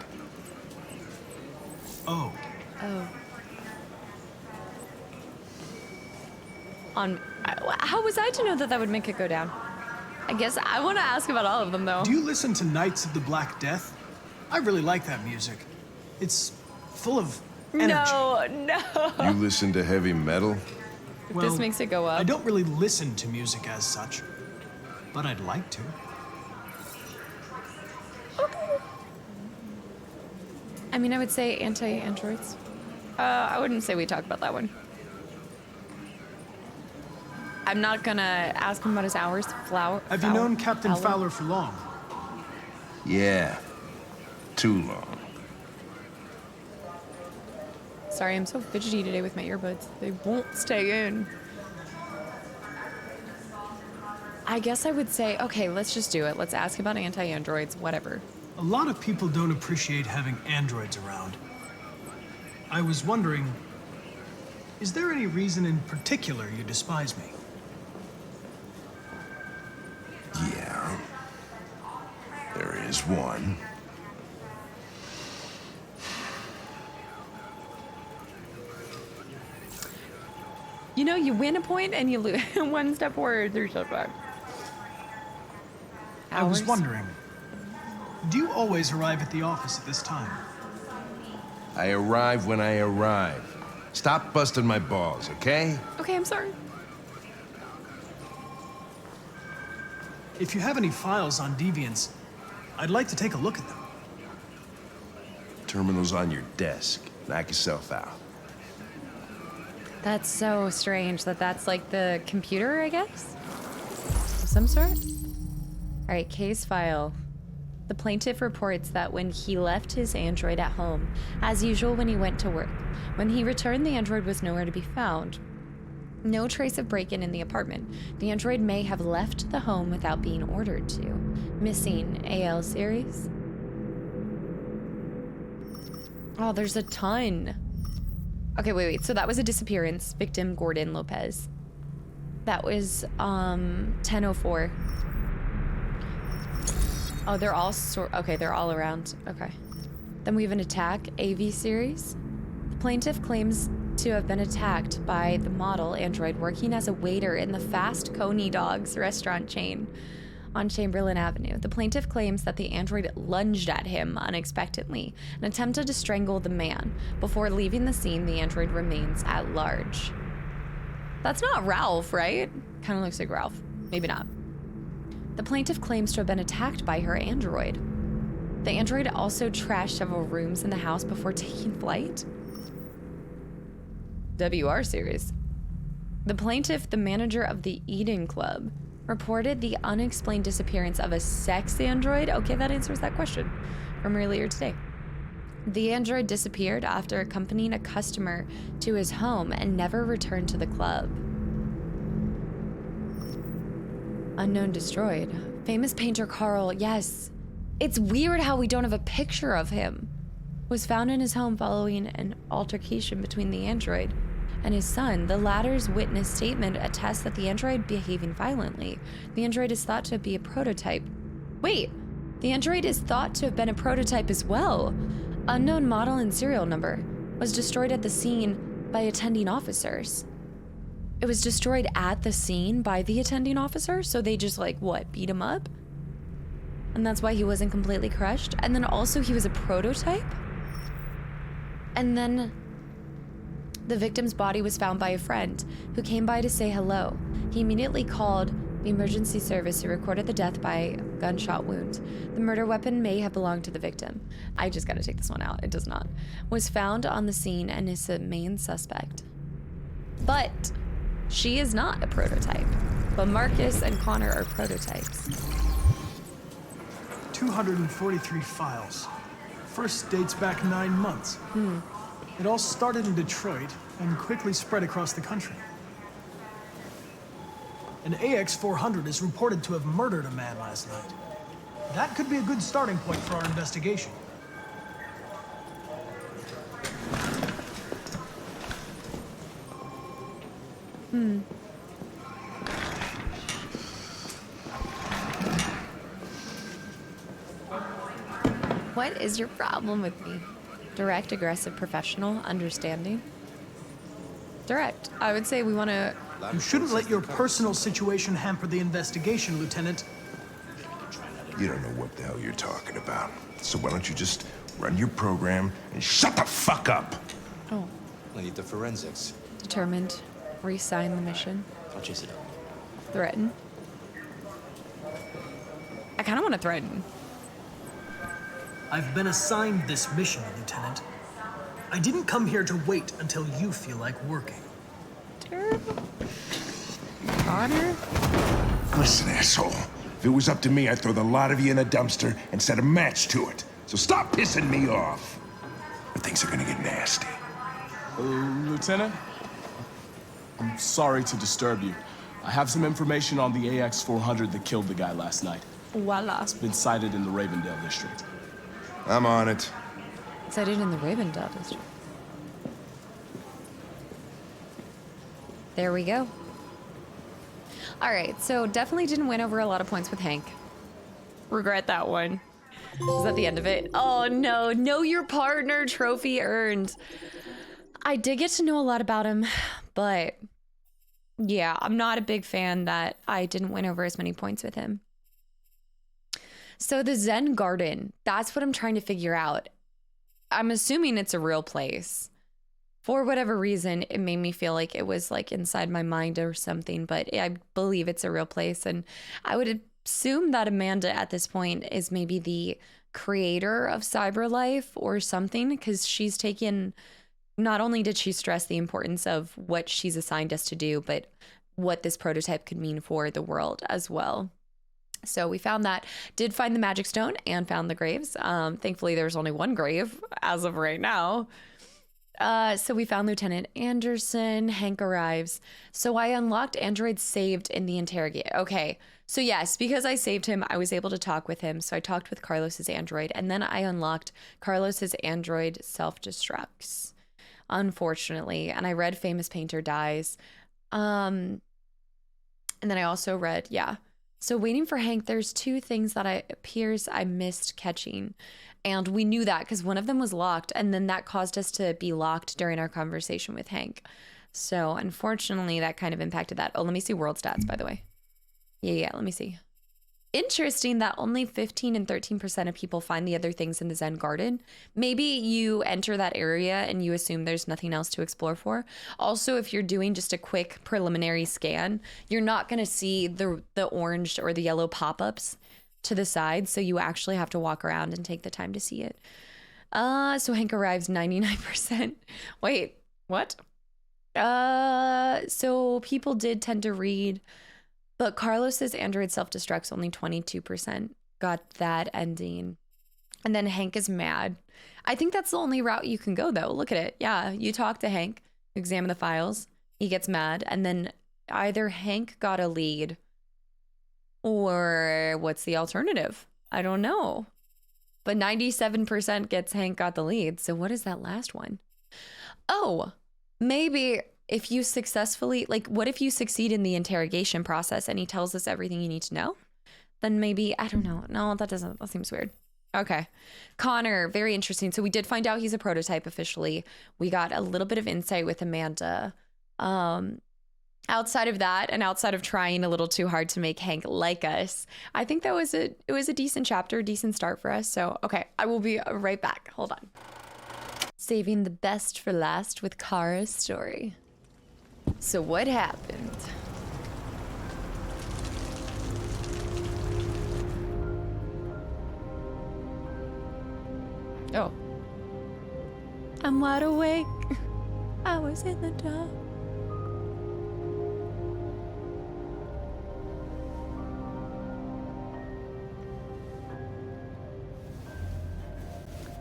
Oh. How was I to know that that would make it go down? I guess I want to ask about all of them, though. Do you listen to Knights of the Black Death? I really like that music. It's full of energy. No. You listen to heavy metal? Well, this makes it go up. I don't really listen to music as such, but I'd like to. I mean, I would say anti-androids. I wouldn't say we talk about that one. I'm not gonna ask him about his hours. Have you known Captain Fowler for long? Yeah. Too long. Sorry, I'm so fidgety today with my earbuds. They won't stay in. I guess I would say, okay, let's just do it. Let's ask about anti-androids, whatever. A lot of people don't appreciate having androids around. I was wondering, is there any reason in particular you despise me? Yeah. There is one. You know, you win a point and you lose. 1 step forward, 3 steps back. I was wondering, do you always arrive at the office at this time? I arrive when I arrive. Stop busting my balls, okay? Okay, I'm sorry. If you have any files on deviants, I'd like to take a look at them. Terminal's on your desk. Knock yourself out. That's so strange that that's like the computer, I guess? Of some sort? All right, case file. The plaintiff reports that when he left his android at home, as usual when he went to work, when he returned, the android was nowhere to be found. No trace of break-in in the apartment. The android may have left the home without being ordered to. Missing AL series. Oh, there's a ton. Okay, wait. So that was a disappearance. Victim Gordon Lopez. That was 10:04. Oh, they're all okay, they're all around. Okay. Then we have an attack, AV series. The plaintiff claims to have been attacked by the model android working as a waiter in the Fast Coney Dogs restaurant chain on Chamberlain Avenue. The plaintiff claims that the android lunged at him unexpectedly and attempted to strangle the man. Before leaving the scene, the android remains at large. That's not Ralph, right? Kind of looks like Ralph. Maybe not. The plaintiff claims to have been attacked by her android. The android also trashed several rooms in the house before taking flight. WR series. The plaintiff, the manager of the Eden Club, reported the unexplained disappearance of a sex android. Okay, that answers that question from earlier today. The android disappeared after accompanying a customer to his home and never returned to the club. Unknown destroyed. Famous painter Carl, yes. It's weird how we don't have a picture of him. Was found in his home following an altercation between the android and his son. The latter's witness statement attests that the android behaving violently. The android is thought to be a prototype. Wait, the android is thought to have been a prototype as well. Unknown model and serial number. Was destroyed at the scene by attending officers. It was destroyed at the scene by the attending officer, so they just like, what, beat him up? And that's why he wasn't completely crushed? And then also he was a prototype? And then the victim's body was found by a friend who came by to say hello. He immediately called the emergency service, who recorded the death by gunshot wound. The murder weapon may have belonged to the victim. I just gotta take this one out, it does not. Was found on the scene and is the main suspect. But she is not a prototype, but Marcus and Connor are prototypes. 243 files. First dates back 9 months. It all started in Detroit and quickly spread across the country. An AX-400 is reported to have murdered a man last night. That could be a good starting point for our investigation. What is your problem with me? Direct, aggressive, professional, understanding? Direct. I would say we want to... You shouldn't let your personal situation hamper the investigation, Lieutenant. You don't know what the hell you're talking about. So why don't you just run your program and shut the fuck up? Oh. I need the forensics. Determined. Re-sign the mission. I'll chase it up. Threaten. I kind of want to threaten. I've been assigned this mission, Lieutenant. I didn't come here to wait until you feel like working. Terrible. Connor? Listen, asshole. If it was up to me, I'd throw the lot of you in a dumpster and set a match to it. So stop pissing me off. Or things are gonna get nasty. Lieutenant? I'm sorry to disturb you. I have some information on the AX-400 that killed the guy last night. Voila. It's been sighted in the Ravendale district. I'm on it. Sighted in the Ravendale district. There we go. All right, so definitely didn't win over a lot of points with Hank. Regret that one. Is that the end of it? Oh no, know your partner trophy earned. I did get to know a lot about him, but yeah, I'm not a big fan that I didn't win over as many points with him. So the Zen Garden, that's what I'm trying to figure out. I'm assuming it's a real place. For whatever reason, it made me feel like it was like inside my mind or something, but I believe it's a real place. And I would assume that Amanda at this point is maybe the creator of Cyberlife or something, because she's taken, not only did she stress the importance of what she's assigned us to do, but what this prototype could mean for the world as well. So we found that, did find the magic stone and found the graves. Thankfully, there's only one grave as of right now. So we found Lieutenant Anderson. Hank arrives. So I unlocked android saved in the interrogate. Okay. So yes, because I saved him, I was able to talk with him. So I talked with Carlos's android, and then I unlocked Carlos's android self-destructs, unfortunately. And I read Famous Painter Dies. And then I also read, yeah. So waiting for Hank, there's two things that appears I missed catching. And we knew that because one of them was locked, and then that caused us to be locked during our conversation with Hank. So unfortunately, that kind of impacted that. Oh, let me see world stats, by the way. Yeah, let me see. Interesting that only 15 and 13% of people find the other things in the Zen Garden. Maybe you enter that area and you assume there's nothing else to explore for. Also, if you're doing just a quick preliminary scan, you're not going to see the orange or the yellow pop-ups to the side, so you actually have to walk around and take the time to see it. So Hank arrives 99%. Wait, what? So people did tend to read, but Carlos's android self-destructs only 22% got that ending. And then Hank is mad. I think that's the only route you can go, though. Look at it. Yeah, you talk to Hank, examine the files, he gets mad, and then either Hank got a lead, or what's the alternative? I don't know. But 97% gets Hank got the lead. So what is that last one? Oh, maybe if you successfully, like, what if you succeed in the interrogation process and he tells us everything you need to know? Then maybe, I don't know. No, that seems weird. Okay. Connor, very interesting. So we did find out he's a prototype officially. We got a little bit of insight with Amanda. Outside of that, and outside of trying a little too hard to make Hank like us, I think it was a decent chapter, decent start for us. So, okay, I will be right back. Hold on. Saving the best for last with Kara's story. So what happened? Oh. I'm wide awake. I was in the dark.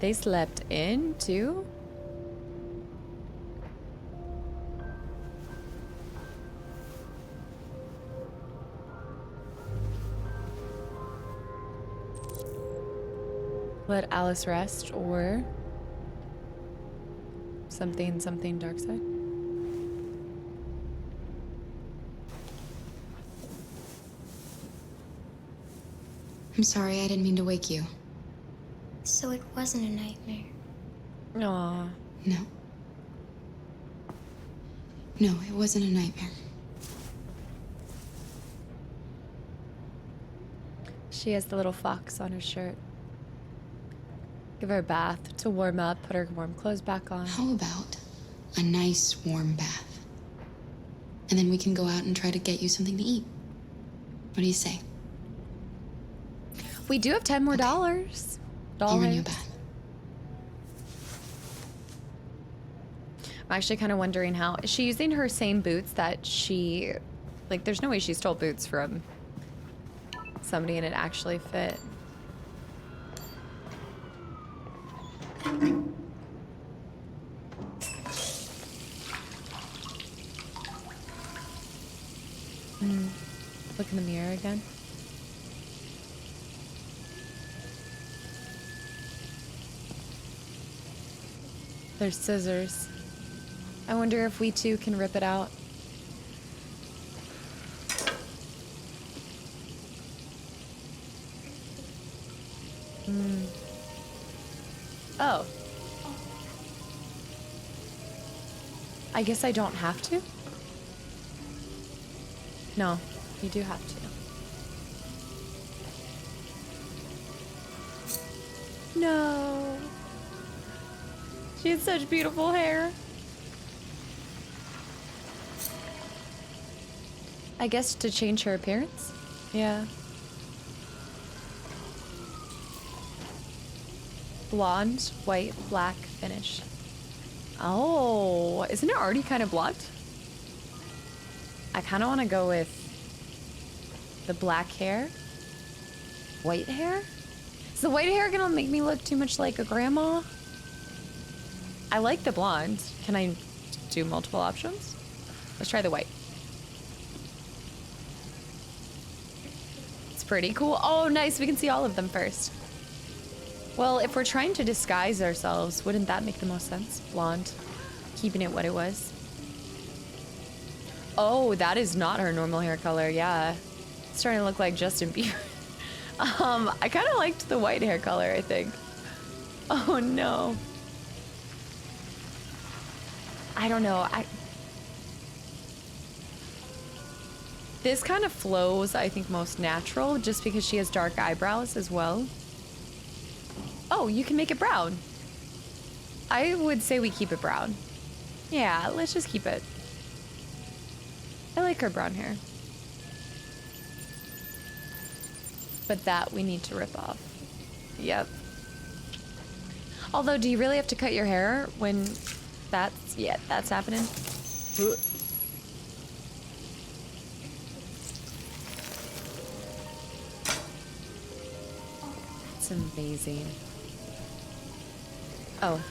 They slept in too? Let Alice rest, or something dark side. I'm sorry, I didn't mean to wake you. So it wasn't a nightmare. Aw. No. No, it wasn't a nightmare. She has the little fox on her shirt. Give her a bath to warm up, put her warm clothes back on. How about a nice warm bath? And then we can go out and try to get you something to eat. What do you say? We do have 10 more dollars. You're in your bath. I'm actually kind of wondering how is she using her same boots that she, like, there's no way she stole boots from somebody and it actually fit. look in the mirror again? There's scissors. I wonder if we too can rip it out. Oh. I guess I don't have to? No, you do have to. No. She had such beautiful hair. I guess to change her appearance? Yeah. Blonde, white, black finish. Oh, isn't it already kind of blonde? I kind of want to go with the black hair. White hair? Is the white hair gonna make me look too much like a grandma? I like the blonde. Can I do multiple options? Let's try the white. It's pretty cool. Oh, nice. We can see all of them first. Well, if we're trying to disguise ourselves, wouldn't that make the most sense? Blonde. Keeping it what it was. Oh, that is not her normal hair color. Yeah. It's starting to look like Justin Bieber. I kind of liked the white hair color, I think. Oh, no. I don't know. This kind of flows, I think, most natural, just because she has dark eyebrows as well. Oh, you can make it brown. I would say we keep it brown. Yeah, let's just keep it. I like her brown hair. But that we need to rip off. Yep. Although, do you really have to cut your hair when that's happening? That's amazing. Oh.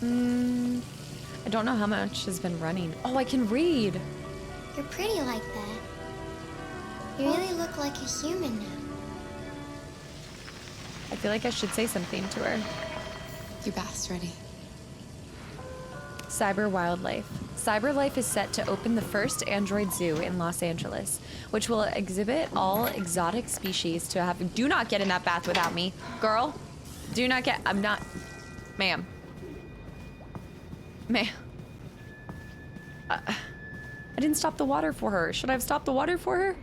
I don't know how much has been running. Oh, I can read. You're pretty like that. You really look like a human now. I feel like I should say something to her. Your bath's ready. Cyber Wildlife. Cyberlife is set to open the first android zoo in Los Angeles, which will exhibit all exotic species to have. Do not get in that bath without me. Girl, do not get. I'm not. Ma'am. Ma'am. I didn't stop the water for her. Should I have stopped the water for her?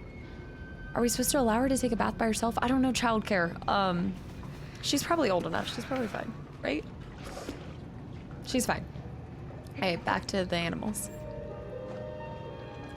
Are we supposed to allow her to take a bath by herself? I don't know childcare. She's probably old enough. She's probably fine, right? She's fine. Hey, back to the animals.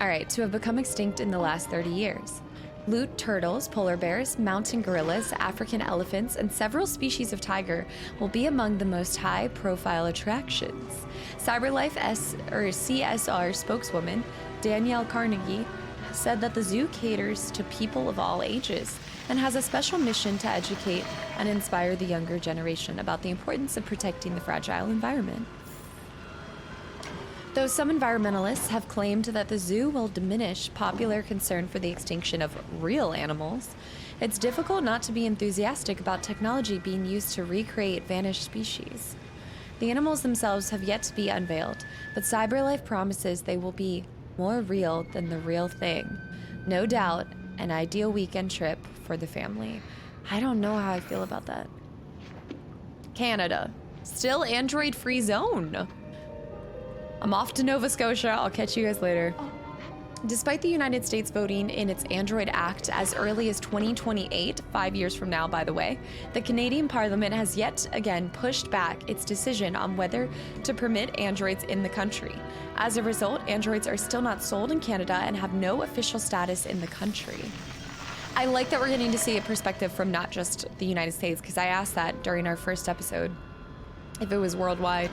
All right, to have become extinct in the last 30 years. Loot turtles, polar bears, mountain gorillas, African elephants, and several species of tiger will be among the most high-profile attractions. Cyberlife CSR spokeswoman Danielle Carnegie said that the zoo caters to people of all ages and has a special mission to educate and inspire the younger generation about the importance of protecting the fragile environment. Though some environmentalists have claimed that the zoo will diminish popular concern for the extinction of real animals, it's difficult not to be enthusiastic about technology being used to recreate vanished species. The animals themselves have yet to be unveiled, but Cyberlife promises they will be more real than the real thing. No doubt, an ideal weekend trip for the family. I don't know how I feel about that. Canada. Still android-free zone. I'm off to Nova Scotia. I'll catch you guys later. Despite the United States voting in its Android Act as early as 2028, 5 years from now, by the way, the Canadian Parliament has yet again pushed back its decision on whether to permit androids in the country. As a result, androids are still not sold in Canada and have no official status in the country. I like that we're getting to see a perspective from not just the United States, because I asked that during our first episode, if it was worldwide.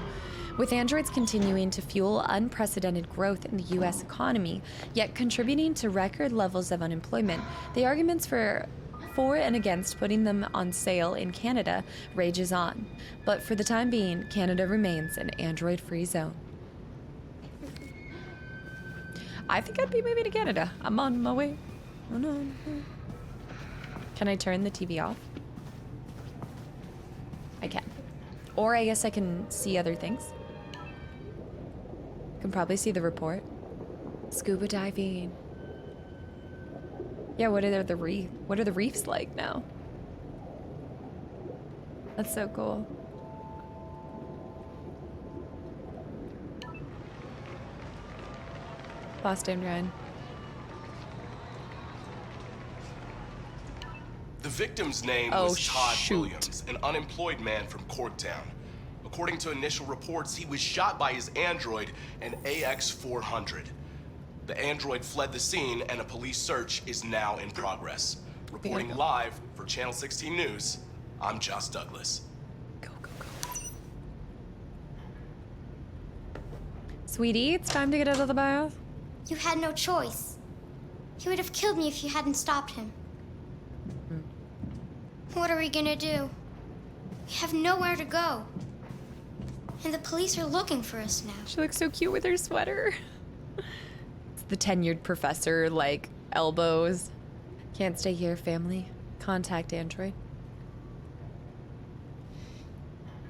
With androids continuing to fuel unprecedented growth in the U.S. economy, yet contributing to record levels of unemployment, the arguments for and against putting them on sale in Canada rages on. But for the time being, Canada remains an android-free zone. I think I'd be moving to Canada. I'm on my way. Oh no. Can I turn the TV off? I can. Or I guess I can see other things. I can probably see the report. Scuba diving. Yeah, what are the reefs like now? That's so cool. Boston Run. The victim's name was Todd Williams, an unemployed man from Corktown. According to initial reports, he was shot by his android, an AX-400. The android fled the scene, and a police search is now in progress. Reporting live for Channel 16 News, I'm Josh Douglas. Sweetie, it's time to get out of the bath. You had no choice. He would have killed me if you hadn't stopped him. What are we gonna do? We have nowhere to go. And the police are looking for us now. She looks so cute with her sweater. It's the tenured professor, like, elbows. Can't stay here, family. Contact android.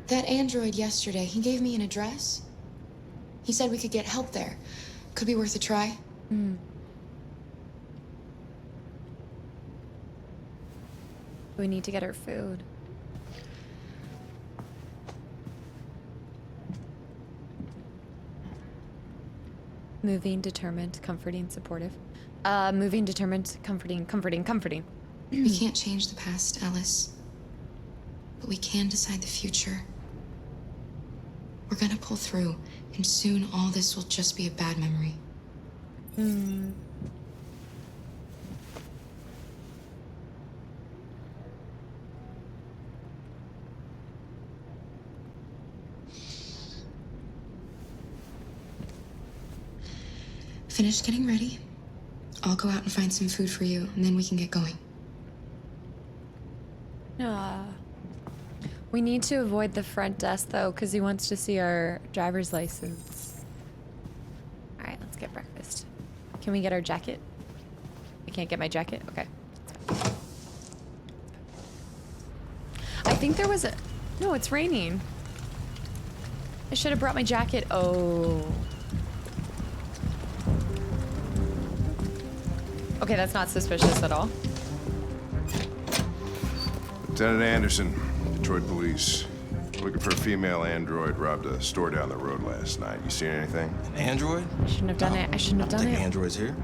That android yesterday, he gave me an address. He said we could get help there. Could be worth a try. We need to get her food. Moving, determined, comforting, supportive. Moving, determined, comforting. We can't change the past, Alice. But we can decide the future. We're gonna pull through, and soon all this will just be a bad memory. Finished getting ready. I'll go out and find some food for you, and then we can get going. We need to avoid the front desk, though, because he wants to see our driver's license. All right, let's get breakfast. Can we get our jacket? I can't get my jacket? Okay. I think there was a... No, it's raining. I should have brought my jacket. Oh. Okay, that's not suspicious at all. Lieutenant Anderson, Detroit Police. Looking for a female android robbed a store down the road last night. You seen anything? An android? I shouldn't have done it. I shouldn't have done it. Android's here.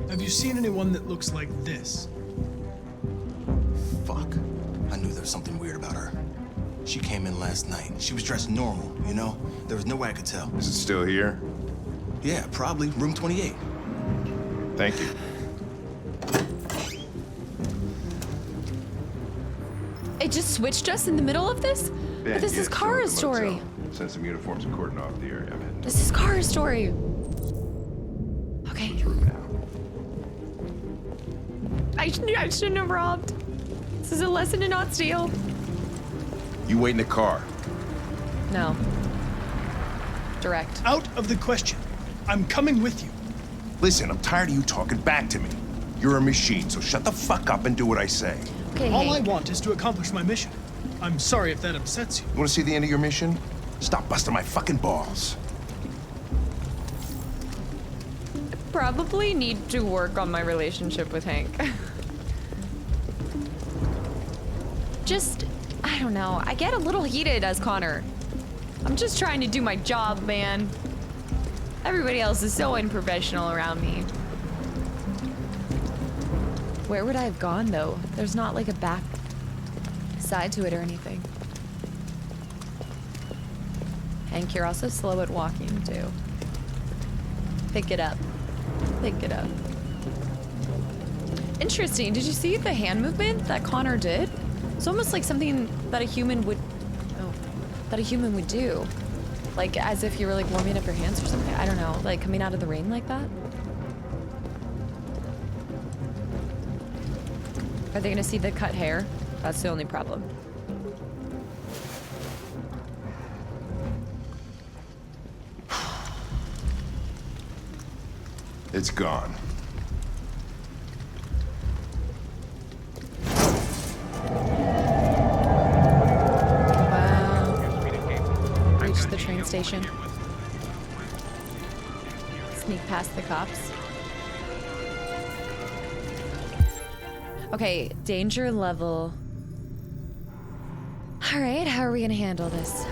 Have you seen anyone that looks like this? Fuck. I knew there was something weird about her. She came in last night. She was dressed normal, you know? There was no way I could tell. Is it still here? Yeah, probably. Room 28. Thank you. It just switched us in the middle of this? But this is Kara's story. Send some uniforms and cordon off the area. I'm heading. This is Kara's story. Okay. I shouldn't have robbed. This is a lesson to not steal. You wait in the car. No. Direct. Out of the question. I'm coming with you. Listen, I'm tired of you talking back to me. You're a machine, so shut the fuck up and do what I say. Okay, All I want is to accomplish my mission. I'm sorry if that upsets you. You want to see the end of your mission? Stop busting my fucking balls. Probably need to work on my relationship with Hank. Just, I don't know. I get a little heated as Connor. I'm just trying to do my job, man. Everybody else is so unprofessional around me. Where would I have gone, though? There's not like a back side to it or anything. Hank, you're also slow at walking, too. Pick it up. Pick it up. Interesting. Did you see the hand movement that Connor did? It's almost like something that a human would... Oh. That a human would do. Like, as if you were, like, warming up your hands or something. I don't know. Like, coming out of the rain like that? Are they gonna see the cut hair? That's the only problem. it's gone. Wow. Reached the train station. Sneak past the cops. Okay, danger level. All right, how are we gonna handle this?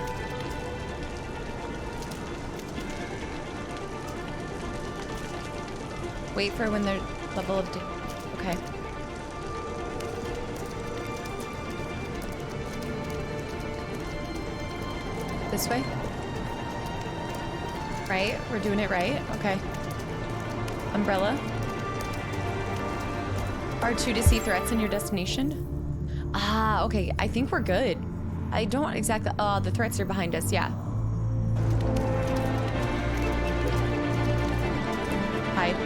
Wait for when their level of okay. This way? Right? We're doing it right? Okay. Umbrella. R2 to see threats in your destination? Ah, okay. I think we're good. I don't exactly... Oh, the threats are behind us. Yeah. Hide.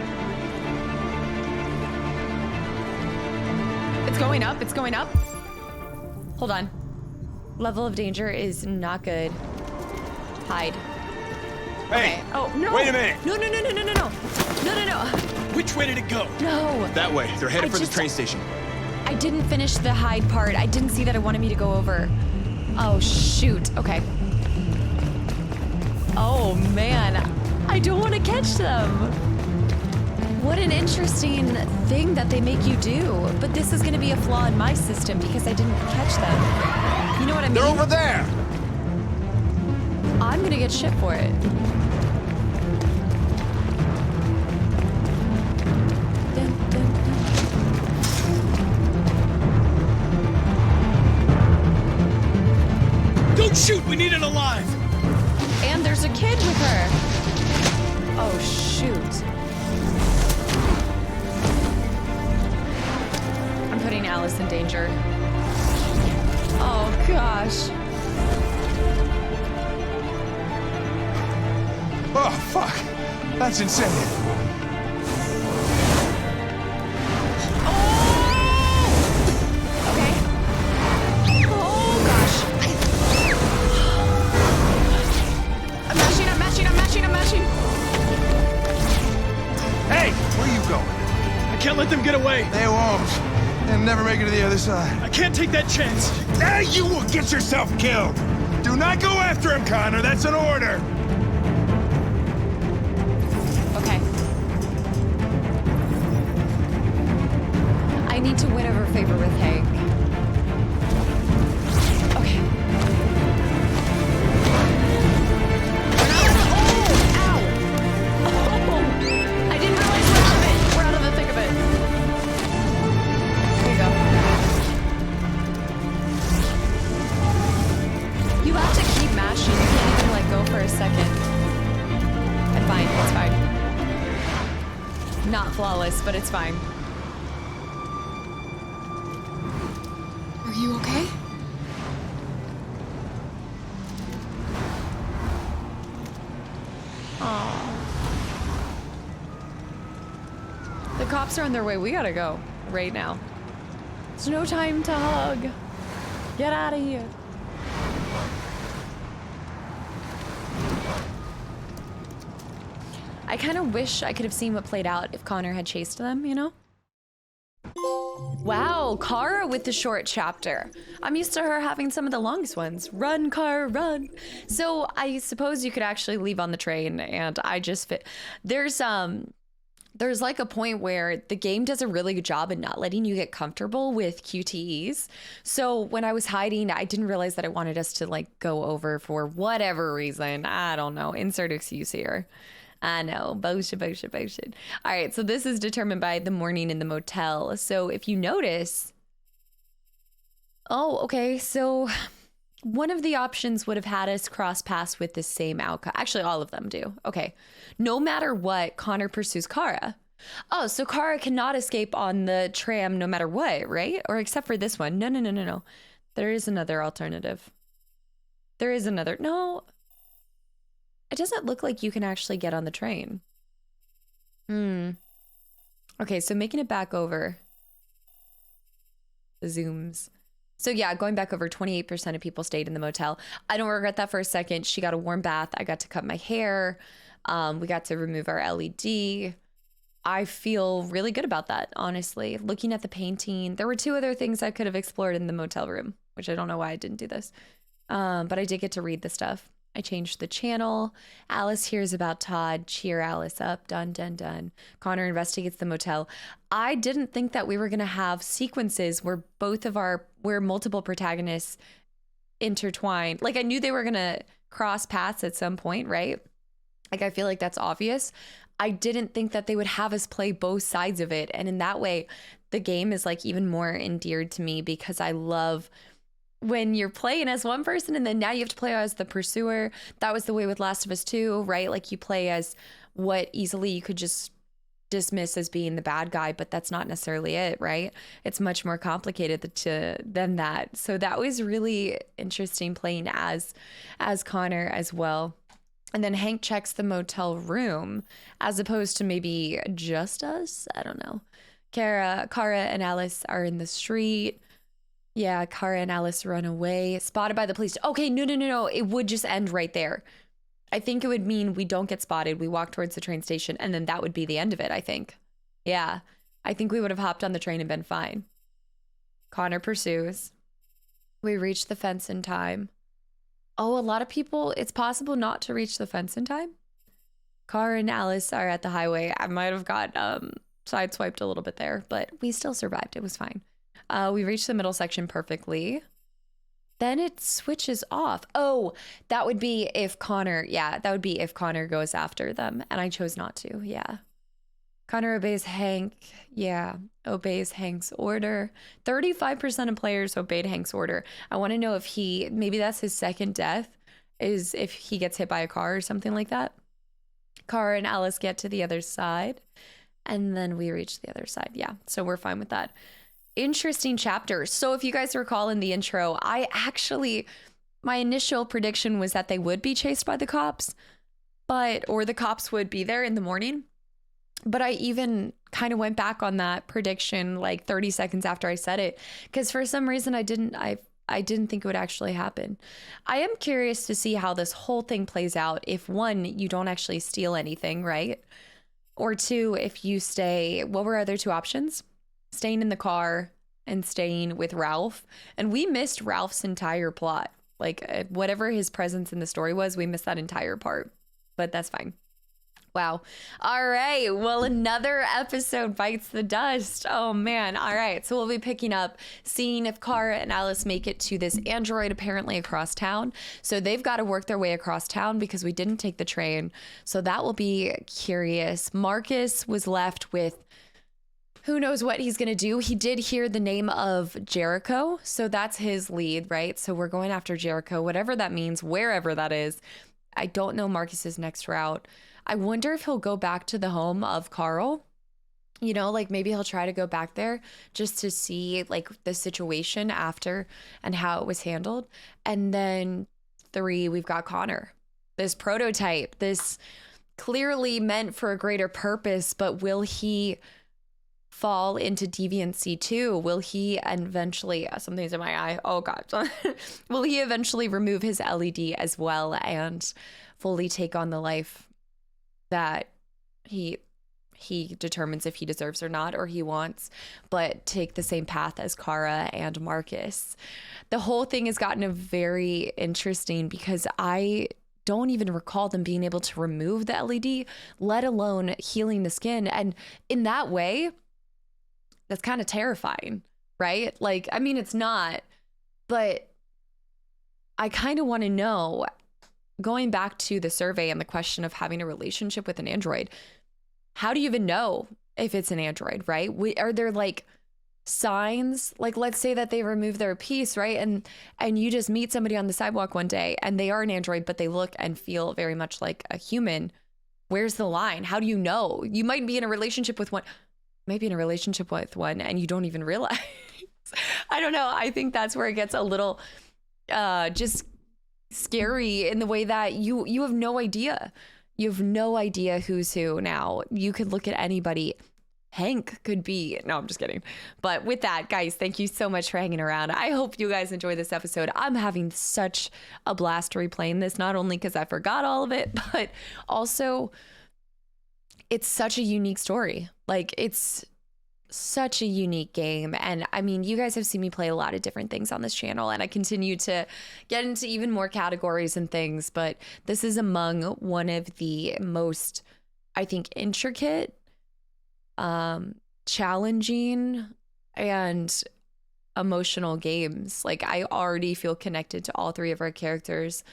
It's going up. It's going up. Hold on. Level of danger is not good. Hide. Hey! Okay. Oh, no! Wait a minute! No, no, no, no, no, no, no! No, no, no! Which way did it go? No! That way. They're headed for the train station. I didn't finish the hide part. I didn't see that it wanted me to go over. Oh, shoot. Okay. Oh, man. I don't want to catch them. What an interesting thing that they make you do. But this is going to be a flaw in my system because I didn't catch them. You know what I mean? They're over there! I'm going to get shit for it. Don't shoot! We need it alive! And there's a kid with her. Oh, shoot. I'm putting Alice in danger. Oh, gosh. Oh, fuck. That's insane. Hey! Where are you going? I can't let them get away. They won't. They'll never make it to the other side. I can't take that chance. Now you will get yourself killed. Do not go after him, Connor. That's an order. Okay. I need to win over favor with Hank. Okay. I didn't realize we're out of it. We're out of the thick of it. There you go. You have to keep mashing. You can't even let go for a second. I'm fine. It's fine. Not flawless, but it's fine. Are you okay? Aww. The cops are on their way. We gotta go right now. There's no time to hug. Get out of here. I kind of wish I could have seen what played out if Connor had chased them, you know? Wow, Kara with the short chapter. I'm used to her having some of the longest ones. Run, Kara, run. So I suppose you could actually leave on the train, and I just fit. There's like a point where the game does a really good job in not letting you get comfortable with QTEs. So when I was hiding, I didn't realize that I wanted us to like go over for whatever reason. I don't know. Insert excuse here. I know, bullshit. All right, so this is determined by the morning in the motel. So if you notice, oh, okay, so one of the options would have had us cross paths with the same outcome. Actually, all of them do. Okay, no matter what, Connor pursues Kara. Oh, so Kara cannot escape on the tram no matter what, right? Or except for this one. No. There is another alternative. There is another. No. It doesn't look like you can actually get on the train. Okay, so making it back over. The zooms. So yeah, going back over, 28% of people stayed in the motel. I don't regret that for a second. She got a warm bath. I got to cut my hair. We got to remove our LED. I feel really good about that, honestly. Looking at the painting, there were 2 other things I could have explored in the motel room, which I don't know why I didn't do this. But I did get to read the stuff. I changed the channel. Alice hears about Todd. Cheer Alice up. Dun, dun, dun. Connor investigates the motel. I didn't think that we were going to have sequences where where multiple protagonists intertwine. Like, I knew they were going to cross paths at some point, right? Like, I feel like that's obvious. I didn't think that they would have us play both sides of it. And in that way, the game is like even more endeared to me, because I love when you're playing as one person and then now you have to play as the pursuer. That was the way with Last of Us 2, right? Like, you play as what easily you could just dismiss as being the bad guy, but that's not necessarily it, right? It's much more complicated than that. So that was really interesting playing as Connor as well. And then Hank checks the motel room as opposed to maybe just us. I don't know. Kara and Alice are in the street. Yeah, Kara and Alice run away, spotted by the police. Okay, no. It would just end right there. I think it would mean we don't get spotted. We walk towards the train station, and then that would be the end of it, I think. Yeah, I think we would have hopped on the train and been fine. Connor pursues. We reach the fence in time. Oh, a lot of people, it's possible not to reach the fence in time. Kara and Alice are at the highway. I might have got sideswiped a little bit there, but we still survived. It was fine. We reached the middle section perfectly. Then it switches off. Oh, that would be if Connor goes after them. And I chose not to. Yeah. Connor obeys Hank. Yeah. Obeys Hank's order. 35% of players obeyed Hank's order. I want to know if maybe that's his second death, is if he gets hit by a car or something like that. Kara and Alice get to the other side. And then we reach the other side. Yeah. So we're fine with that. Interesting chapter. So if you guys recall in the intro, my initial prediction was that they would be chased by the cops, or the cops would be there in the morning. But I even kind of went back on that prediction like 30 seconds after I said it, because for some reason I didn't think it would actually happen. I am curious to see how this whole thing plays out if, 1, you don't actually steal anything, right? Or 2, if you stay, what were other 2 options? Staying in the car and staying with Ralph. And we missed Ralph's entire plot. Like, whatever his presence in the story was, we missed that entire part. But that's fine. Wow. All right. Well, another episode bites the dust. Oh, man. All right. So we'll be picking up, seeing if Kara and Alice make it to this android apparently across town. So they've got to work their way across town because we didn't take the train. So that will be curious. Marcus was left with who knows what he's going to do. He did hear the name of Jericho. So that's his lead, right? So we're going after Jericho, whatever that means, wherever that is. I don't know Marcus's next route. I wonder if he'll go back to the home of Carl. You know, like maybe he'll try to go back there just to see like the situation after and how it was handled. And then 3, we've got Connor, this prototype, this clearly meant for a greater purpose, but will he fall into deviancy too? Will he eventually, something's in my eye, oh god, will he eventually remove his LED as well and fully take on the life that he determines if he deserves or not, or he wants, but take the same path as Kara and Marcus? The whole thing has gotten very interesting because I don't even recall them being able to remove the LED, let alone healing the skin. And in that way, that's kind of terrifying, right? Like, I mean, it's not, but I kind of want to know, going back to the survey and the question of having a relationship with an android, how do you even know if it's an android, right? Are there like signs? Like, let's say that they remove their piece, right? And you just meet somebody on the sidewalk one day and they are an android, but they look and feel very much like a human. Where's the line? How do you know? You might be in a relationship with one, maybe in a relationship with one, and you don't even realize. I don't know. I think that's where it gets a little just scary in the way that you have no idea. You have no idea who's who now. You could look at anybody. Hank could be. No, I'm just kidding. But with that, guys, thank you so much for hanging around. I hope you guys enjoy this episode. I'm having such a blast replaying this, not only because I forgot all of it, but also it's such a unique story. Like, it's such a unique game. And I mean, you guys have seen me play a lot of different things on this channel, and I continue to get into even more categories and things, but this is among one of the most, I think, intricate, challenging, and emotional games. Like, I already feel connected to all three of our characters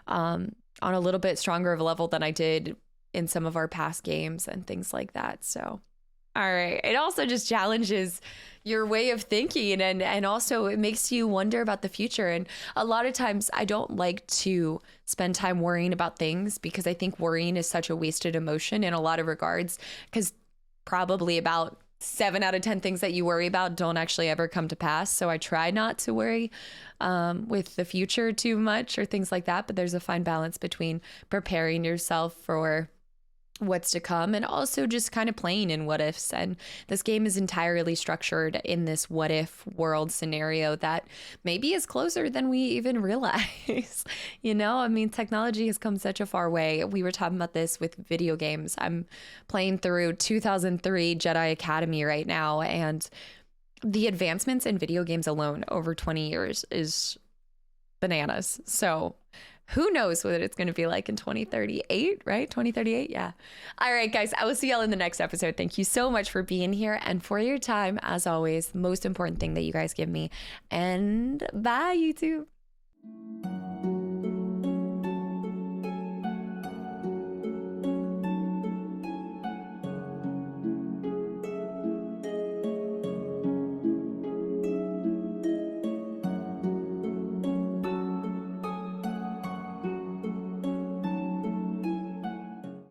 on a little bit stronger of a level than I did in some of our past games and things like that. So, all right. It also just challenges your way of thinking, and also it makes you wonder about the future. And a lot of times I don't like to spend time worrying about things, because I think worrying is such a wasted emotion in a lot of regards, because probably about 7 out of 10 things that you worry about don't actually ever come to pass. So I try not to worry with the future too much or things like that. But there's a fine balance between preparing yourself for what's to come and also just kind of playing in what ifs. And this game is entirely structured in this what if world scenario that maybe is closer than we even realize. You know, I mean, technology has come such a far way. We were talking about this with video games. I'm playing through 2003 Jedi Academy right now, and the advancements in video games alone over 20 years is bananas. So who knows what it's going to be like in 2038, right? 2038, yeah. All right, guys, I will see y'all in the next episode. Thank you so much for being here and for your time, as always. Most important thing that you guys give me. And bye, YouTube.